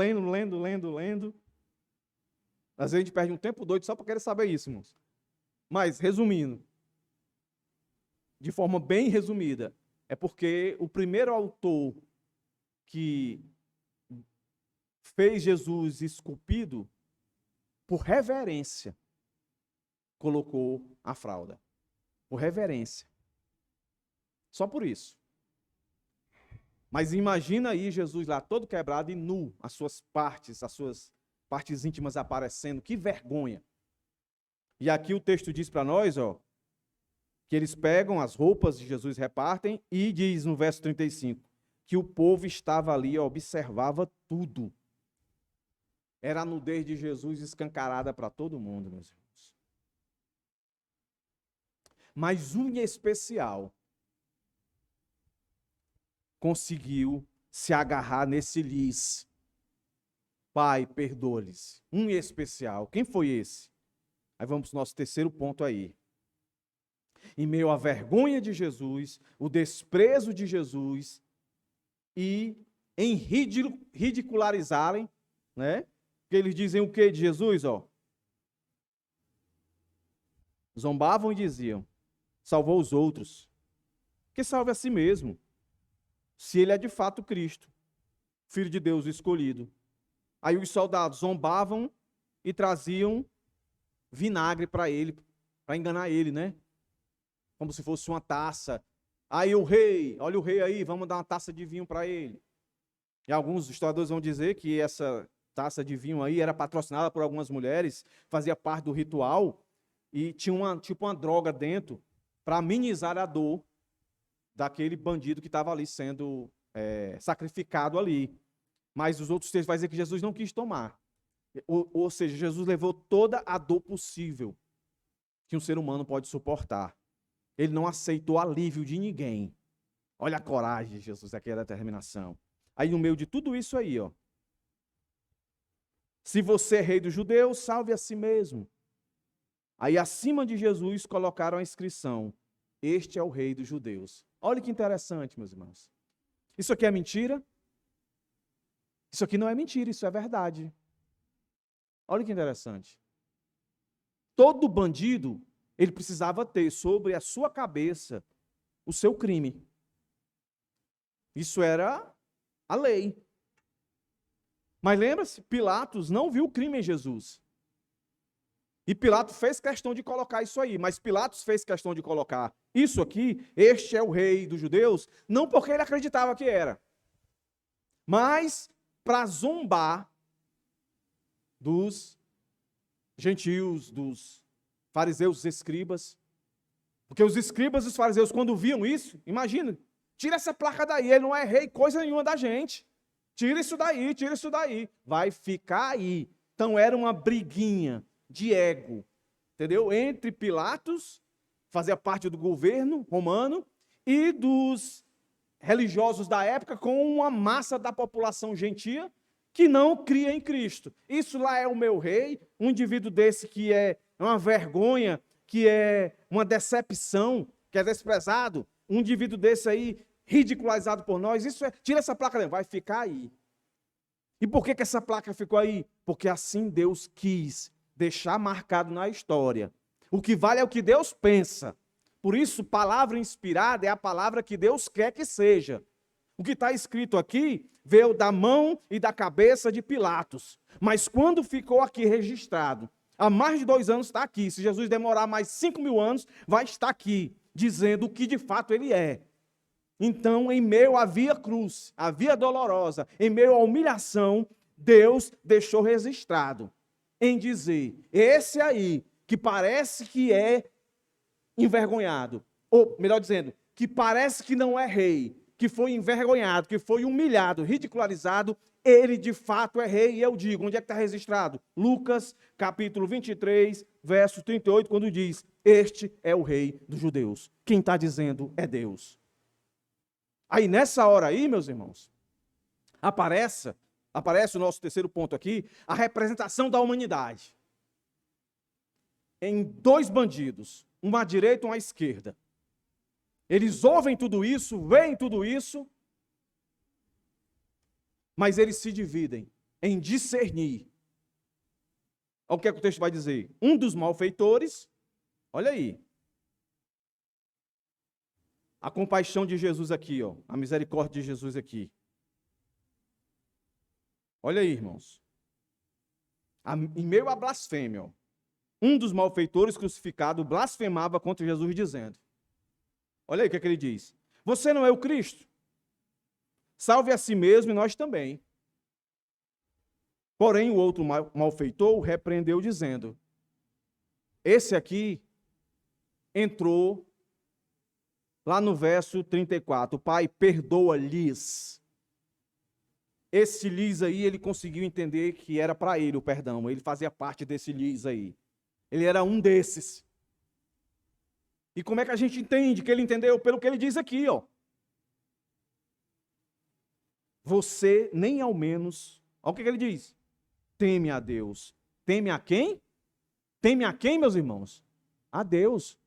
Às vezes a gente perde um tempo doido só para querer saber isso, irmãos. Mas, resumindo, de forma bem resumida, é porque o primeiro autor que fez Jesus esculpido, por reverência, colocou a fralda. Por reverência. Só por isso. Mas imagina aí Jesus lá todo quebrado e nu, as suas partes íntimas aparecendo. Que vergonha. E aqui o texto diz para nós, ó, que eles pegam as roupas de Jesus, repartem, e diz no verso 35, que o povo estava ali, observava tudo. Era a nudez de Jesus escancarada para todo mundo, meus irmãos. Mas um em especial conseguiu se agarrar nesse lhes. Pai, perdoa-lhes. Um em especial. Quem foi esse? Aí vamos para o nosso terceiro ponto aí. Em meio à vergonha de Jesus, o desprezo de Jesus e em ridicularizarem, né? Porque eles dizem o que de Jesus, ó? Zombavam e diziam: salvou os outros. Que salve a si mesmo, se ele é de fato Cristo, Filho de Deus escolhido. Aí os soldados zombavam e traziam vinagre para ele, para enganar ele, né? Como se fosse uma taça. Aí o rei, olha o rei aí, vamos dar uma taça de vinho para ele. E alguns historiadores vão dizer que essa taça de vinho aí era patrocinada por algumas mulheres, fazia parte do ritual e tinha uma droga dentro para amenizar a dor daquele bandido que estava ali sendo sacrificado ali. Mas os outros textos vão dizer que Jesus não quis tomar. Ou seja, Jesus levou toda a dor possível que um ser humano pode suportar. Ele não aceitou alívio de ninguém. Olha a coragem de Jesus, aquela determinação. Aí no meio de tudo isso aí, ó. Se você é rei dos judeus, salve a si mesmo. Aí acima de Jesus colocaram a inscrição: este é o rei dos judeus. Olha que interessante, meus irmãos. Isso aqui é mentira? Isso aqui não é mentira, isso é verdade. Olha que interessante. Todo bandido ele precisava ter sobre a sua cabeça o seu crime. Isso era a lei. Mas lembra-se, Pilatos não viu crime em Jesus. E Pilatos fez questão de colocar isso aí, mas Pilatos fez questão de colocar isso aqui, este é o rei dos judeus, não porque ele acreditava que era, mas para zombar dos gentios, dos fariseus, dos escribas. Porque os escribas e os fariseus, quando viam isso, imagina, tira essa placa daí, ele não é rei coisa nenhuma da gente. Tira isso daí, vai ficar aí. Então era uma briguinha de ego, entendeu? Entre Pilatos, fazia parte do governo romano, e dos religiosos da época, com uma massa da população gentia que não cria em Cristo. Isso lá é o meu rei, um indivíduo desse que é uma vergonha, que é uma decepção, que é desprezado, um indivíduo desse aí, ridicularizado por nós, isso é, tira essa placa daí, vai ficar aí. E por que essa placa ficou aí? Porque assim Deus quis deixar marcado na história. O que vale é o que Deus pensa. Por isso, palavra inspirada é a palavra que Deus quer que seja. O que está escrito aqui veio da mão e da cabeça de Pilatos. Mas quando ficou aqui registrado, há mais de 2 anos está aqui. Se Jesus demorar mais 5.000 anos, vai estar aqui, dizendo o que de fato ele é. Então, em meio à via cruz, à via dolorosa, em meio à humilhação, Deus deixou registrado em dizer, esse aí, que parece que é envergonhado, ou melhor dizendo, que parece que não é rei, que foi envergonhado, que foi humilhado, ridicularizado, ele de fato é rei. E eu digo, onde é que está registrado? Lucas, capítulo 23, verso 38, quando diz, este é o rei dos judeus. Quem está dizendo é Deus. Aí nessa hora aí, meus irmãos, aparece o nosso terceiro ponto aqui, a representação da humanidade. Em 2 bandidos, um à direita e um à esquerda. Eles ouvem tudo isso, veem tudo isso, mas eles se dividem em discernir. Olha o que é que o texto vai dizer. Um dos malfeitores, olha aí, a compaixão de Jesus aqui, ó, a misericórdia de Jesus aqui. Olha aí, irmãos. Em meio à blasfêmia, ó, um dos malfeitores crucificado blasfemava contra Jesus, dizendo, olha aí o que é que ele diz. Você não é o Cristo? Salve a si mesmo e nós também. Porém, o outro malfeitor o repreendeu, dizendo, esse aqui entrou lá no verso 34, Pai, perdoa-lhes. Esse lhes aí, ele conseguiu entender que era para ele o perdão, ele fazia parte desse lhes aí. Ele era um desses. E como é que a gente entende que ele entendeu? Pelo que ele diz aqui, ó. Você nem ao menos, olha o que ele diz, teme a Deus. Teme a quem? Teme a quem, meus irmãos? A Deus.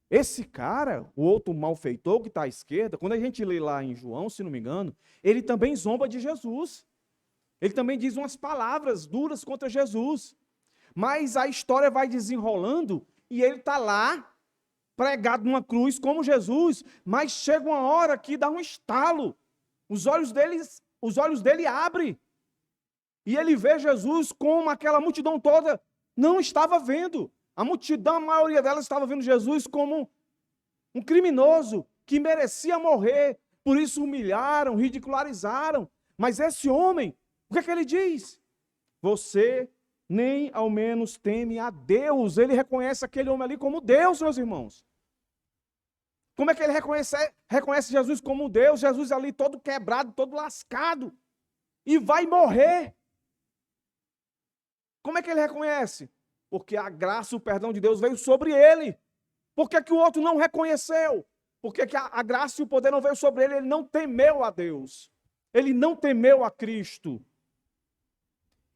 Esse cara, o outro malfeitor que está à esquerda, quando a gente lê lá em João, se não me engano, ele também zomba de Jesus. Ele também diz umas palavras duras contra Jesus. Mas a história vai desenrolando e ele está lá, pregado numa cruz como Jesus, mas chega uma hora que dá um estalo. Os olhos dele abrem. E ele vê Jesus como aquela multidão toda não estava vendo. A multidão, a maioria delas estava vendo Jesus como um criminoso que merecia morrer. Por isso humilharam, ridicularizaram. Mas esse homem, o que é que ele diz? Você nem ao menos teme a Deus. Ele reconhece aquele homem ali como Deus, meus irmãos. Como é que ele reconhece Jesus como Deus? Jesus ali todo quebrado, todo lascado. E vai morrer. Como é que ele reconhece? Porque a graça e o perdão de Deus veio sobre ele. Por que o outro não reconheceu? Porque a graça e o poder não veio sobre ele, ele não temeu a Deus. Ele não temeu a Cristo.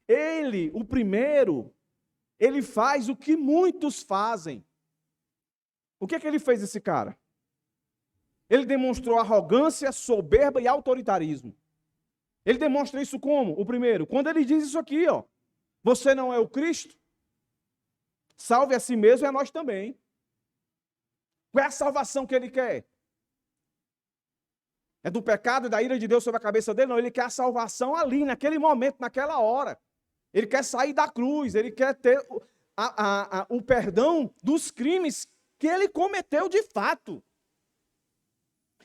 Ele, o primeiro, ele faz o que muitos fazem. O que ele fez, esse cara? Ele demonstrou arrogância, soberba e autoritarismo. Ele demonstra isso como? O primeiro, quando ele diz isso aqui, ó. Você não é o Cristo? salve a si mesmo e a nós também. Qual é a salvação que ele quer? É do pecado e da ira de Deus sobre a cabeça dele? Não, ele quer a salvação ali, naquele momento, naquela hora. Ele quer sair da cruz, ele quer ter o perdão dos crimes que ele cometeu de fato.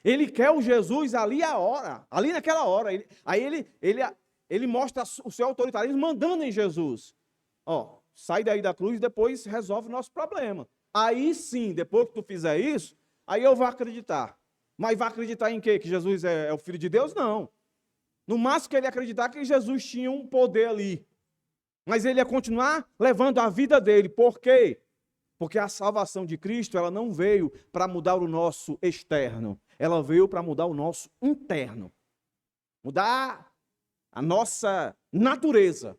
Ele quer o Jesus ali a hora, ali naquela hora. Ele mostra o seu autoritarismo mandando em Jesus. Ó, sai daí da cruz e depois resolve o nosso problema. Aí sim, depois que tu fizer isso, aí eu vou acreditar. Mas vai acreditar em quê? Que Jesus é o Filho de Deus? Não. No máximo que ele ia acreditar que Jesus tinha um poder ali. Mas ele ia continuar levando a vida dele. Por quê? Porque a salvação de Cristo, ela não veio para mudar o nosso externo. Ela veio para mudar o nosso interno. Mudar a nossa natureza.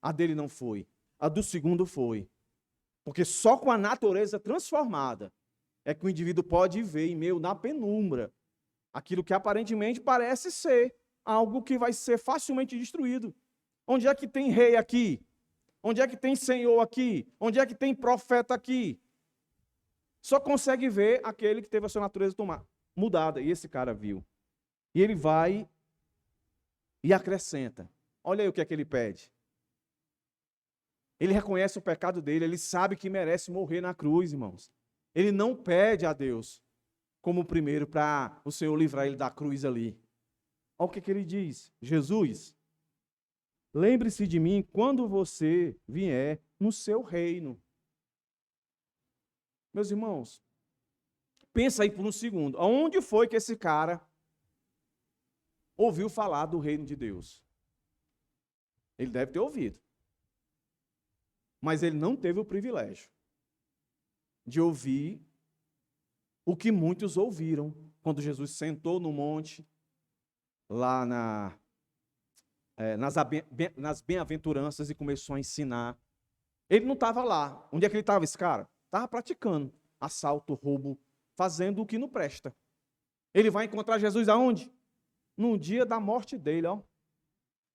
A dele não foi. A do segundo foi. Porque só com a natureza transformada é que o indivíduo pode ver em meio na penumbra aquilo que aparentemente parece ser algo que vai ser facilmente destruído. Onde é que tem rei aqui? Onde é que tem senhor aqui? Onde é que tem profeta aqui? Só consegue ver aquele que teve a sua natureza mudada. E esse cara viu. E ele vai e acrescenta. Olha aí o que é que ele pede. Ele reconhece o pecado dele, ele sabe que merece morrer na cruz, irmãos. Ele não pede a Deus como primeiro para o Senhor livrar ele da cruz ali. Olha o que ele diz. Jesus, lembre-se de mim quando você vier no seu reino. Meus irmãos, pensa aí por um segundo. Aonde foi que esse cara ouviu falar do reino de Deus? Ele deve ter ouvido. Mas ele não teve o privilégio de ouvir o que muitos ouviram quando Jesus sentou no monte, lá nas bem-aventuranças e começou a ensinar. Ele não estava lá. Onde é que ele estava, esse cara? Estava praticando assalto, roubo, fazendo o que não presta. Ele vai encontrar Jesus aonde? No dia da morte dele, ó.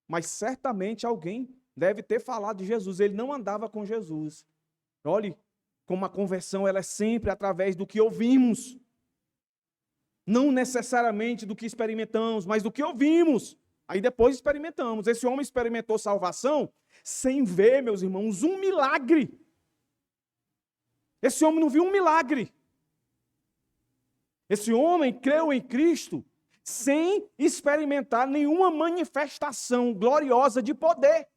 Mas certamente alguém deve ter falado de Jesus. Ele não andava com Jesus. Olhe como a conversão ela é sempre através do que ouvimos. Não necessariamente do que experimentamos, mas do que ouvimos. Aí depois experimentamos. Esse homem experimentou salvação sem ver, meus irmãos, um milagre. Esse homem não viu um milagre. Esse homem creu em Cristo sem experimentar nenhuma manifestação gloriosa de poder.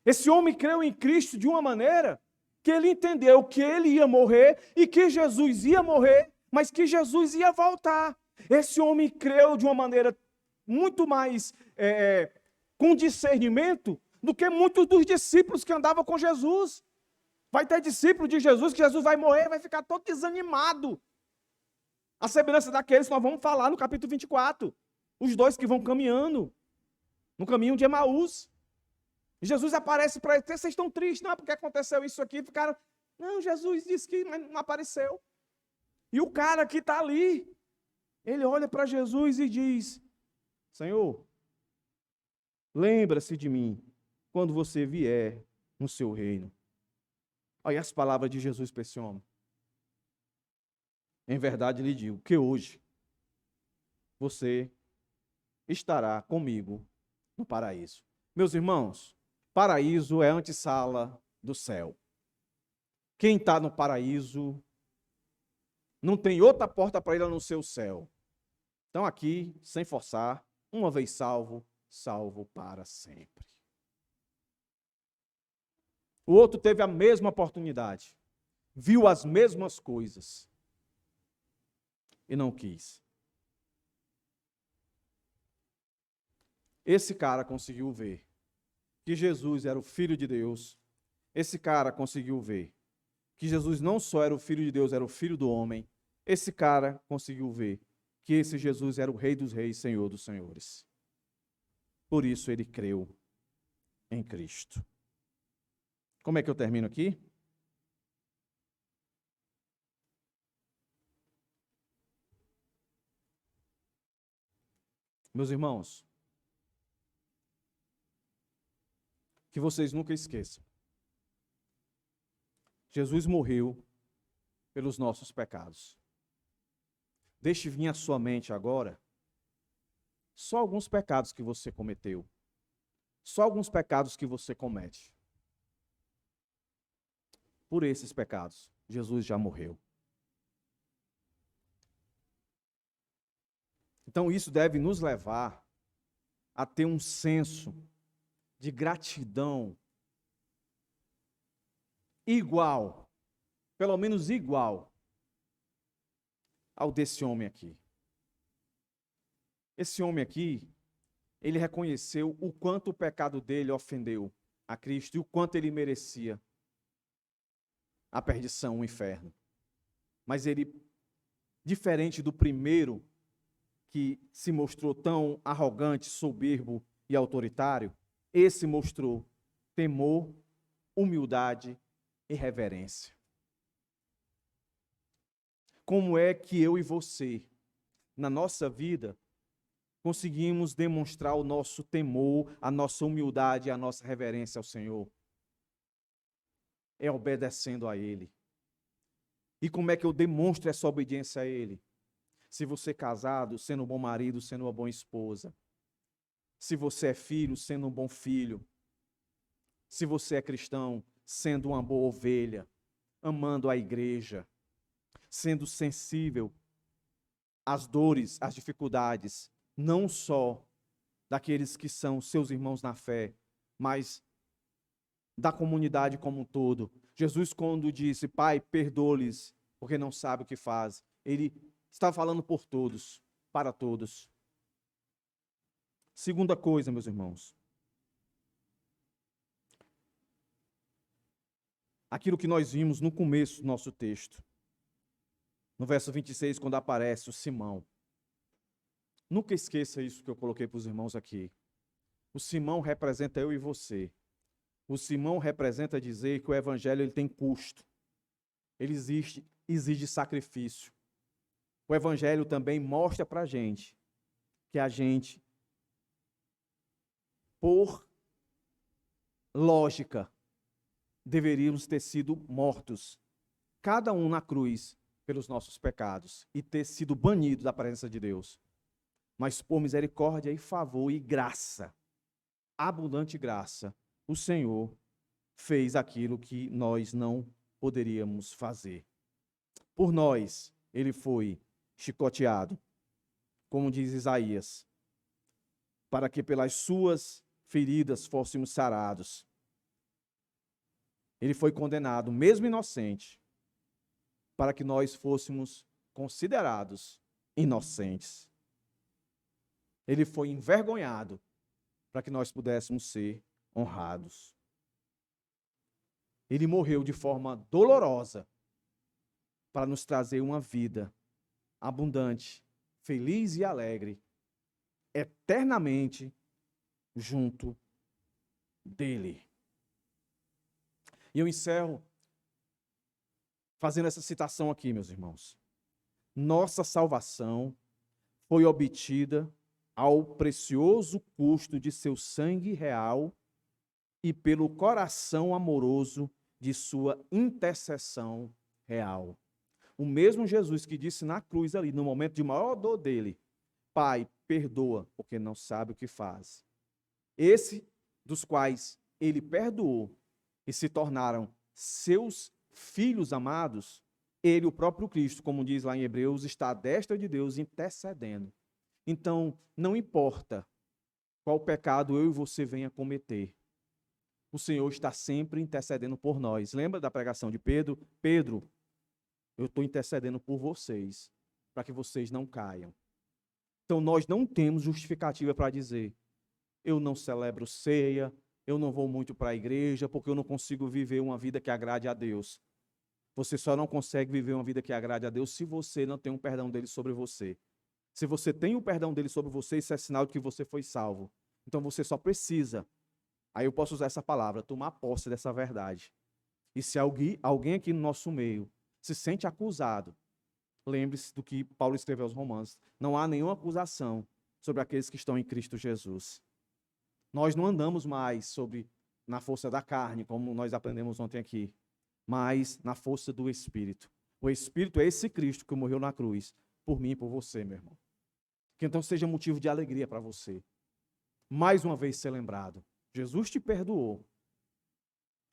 Esse homem creu em Cristo de uma maneira que ele entendeu que ele ia morrer e que Jesus ia morrer, mas que Jesus ia voltar. Esse homem creu de uma maneira muito mais com discernimento do que muitos dos discípulos que andavam com Jesus. Vai ter discípulo de Jesus que Jesus vai morrer, vai ficar todo desanimado. A semelhança daqueles que nós vamos falar no capítulo 24. Os dois que vão caminhando no caminho de Emaús. Jesus aparece para eles, vocês estão tristes, não é porque aconteceu isso aqui, ficaram, não, Jesus disse que não apareceu. E o cara que está ali, ele olha para Jesus e diz, Senhor, lembra-se de mim quando você vier no seu reino. Olha as palavras de Jesus para esse homem. Em verdade lhe digo que hoje você estará comigo no paraíso. Meus irmãos, paraíso é a antessala do céu. Quem está no paraíso não tem outra porta para ir a não ser o céu. Então aqui, sem forçar, uma vez salvo, salvo para sempre. O outro teve a mesma oportunidade, viu as mesmas coisas e não quis. Esse cara conseguiu ver que Jesus era o Filho de Deus. Esse cara conseguiu ver que Jesus não só era o Filho de Deus, era o Filho do homem. Esse cara conseguiu ver que esse Jesus era o Rei dos Reis, Senhor dos Senhores. Por isso ele creu em Cristo. Como é que eu termino aqui? Meus irmãos, que vocês nunca esqueçam Jesus morreu pelos nossos pecados. Deixe vir à sua mente agora só alguns pecados que você cometeu. Só alguns pecados que você comete. Por esses pecados, Jesus já morreu. Então isso deve nos levar a ter um senso de gratidão igual, pelo menos igual, ao desse homem aqui. Esse homem aqui, ele reconheceu o quanto o pecado dele ofendeu a Cristo e o quanto ele merecia a perdição, o inferno. Mas ele, diferente do primeiro, que se mostrou tão arrogante, soberbo e autoritário, esse mostrou temor, humildade e reverência. Como é que eu e você, na nossa vida, conseguimos demonstrar o nosso temor, a nossa humildade e a nossa reverência ao Senhor? É obedecendo a Ele. E como é que eu demonstro essa obediência a Ele? Se você é casado, sendo um bom marido, sendo uma boa esposa. Se você é filho, sendo um bom filho. Se você é cristão, sendo uma boa ovelha, amando a igreja, sendo sensível às dores, às dificuldades, não só daqueles que são seus irmãos na fé, mas da comunidade como um todo. Jesus, quando disse, Pai, perdoa-lhes, porque não sabe o que faz, ele estava falando por todos, para todos. Segunda coisa, meus irmãos. Aquilo que nós vimos no começo do nosso texto. No verso 26, quando aparece o Simão. Nunca esqueça isso que eu coloquei para os irmãos aqui. O Simão representa eu e você. O Simão representa dizer que o evangelho ele tem custo. Ele exige sacrifício. O evangelho também mostra para a gente que a gente, por lógica, deveríamos ter sido mortos, cada um na cruz, pelos nossos pecados, e ter sido banido da presença de Deus. Mas por misericórdia e favor e graça, abundante graça, o Senhor fez aquilo que nós não poderíamos fazer. Por nós, ele foi chicoteado, como diz Isaías, para que pelas suas feridas fôssemos sarados. Ele foi condenado, mesmo inocente, para que nós fôssemos considerados inocentes. Ele foi envergonhado para que nós pudéssemos ser honrados. Ele morreu de forma dolorosa para nos trazer uma vida abundante, feliz e alegre, eternamente junto dele. E eu encerro fazendo essa citação aqui, meus irmãos. Nossa salvação foi obtida ao precioso custo de seu sangue real e pelo coração amoroso de sua intercessão real. O mesmo Jesus que disse na cruz ali, no momento de maior dor dele, Pai, perdoa, porque não sabe o que faz. Esse dos quais ele perdoou e se tornaram seus filhos amados, ele, o próprio Cristo, como diz lá em Hebreus, está à destra de Deus intercedendo. Então, não importa qual pecado eu e você venha cometer, o Senhor está sempre intercedendo por nós. Lembra da pregação de Pedro? Pedro, eu estou intercedendo por vocês, para que vocês não caiam. Então, nós não temos justificativa para dizer, eu não celebro ceia, eu não vou muito para a igreja, porque eu não consigo viver uma vida que agrade a Deus. Você só não consegue viver uma vida que agrade a Deus se você não tem um perdão dele sobre você. Se você tem o perdão dele sobre você, isso é sinal de que você foi salvo. Então você só precisa, aí eu posso usar essa palavra, tomar posse dessa verdade. E se alguém aqui no nosso meio se sente acusado, lembre-se do que Paulo escreveu aos Romanos. Não há nenhuma acusação sobre aqueles que estão em Cristo Jesus. Nós não andamos mais na força da carne, como nós aprendemos ontem aqui. mas na força do Espírito. O Espírito é esse Cristo que morreu na cruz, por mim e por você, meu irmão. Que então seja motivo de alegria para você. Mais uma vez ser lembrado. Jesus te perdoou.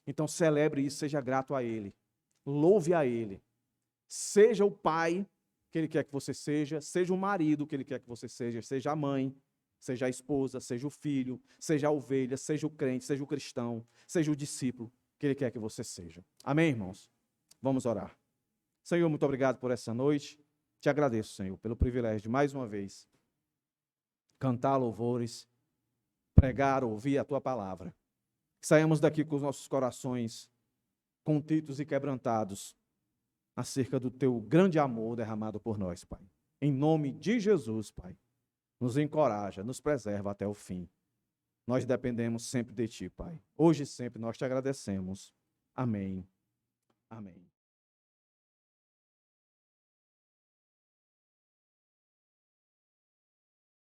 Então celebre isso, seja grato a Ele. Louve a Ele. Seja o pai que Ele quer que você seja o marido que Ele quer que você seja a mãe, seja a esposa, seja o filho, seja a ovelha, seja o crente, seja o cristão, seja o discípulo que Ele quer que você seja. Amém, irmãos? Vamos orar. Senhor, muito obrigado por essa noite. Te agradeço, Senhor, pelo privilégio de mais uma vez cantar louvores, pregar, ouvir a Tua palavra. Que saímos daqui com os nossos corações contritos e quebrantados acerca do Teu grande amor derramado por nós, Pai. Em nome de Jesus, Pai, nos encoraja, nos preserva até o fim. Nós dependemos sempre de Ti, Pai. Hoje e sempre nós Te agradecemos. Amém. Amém.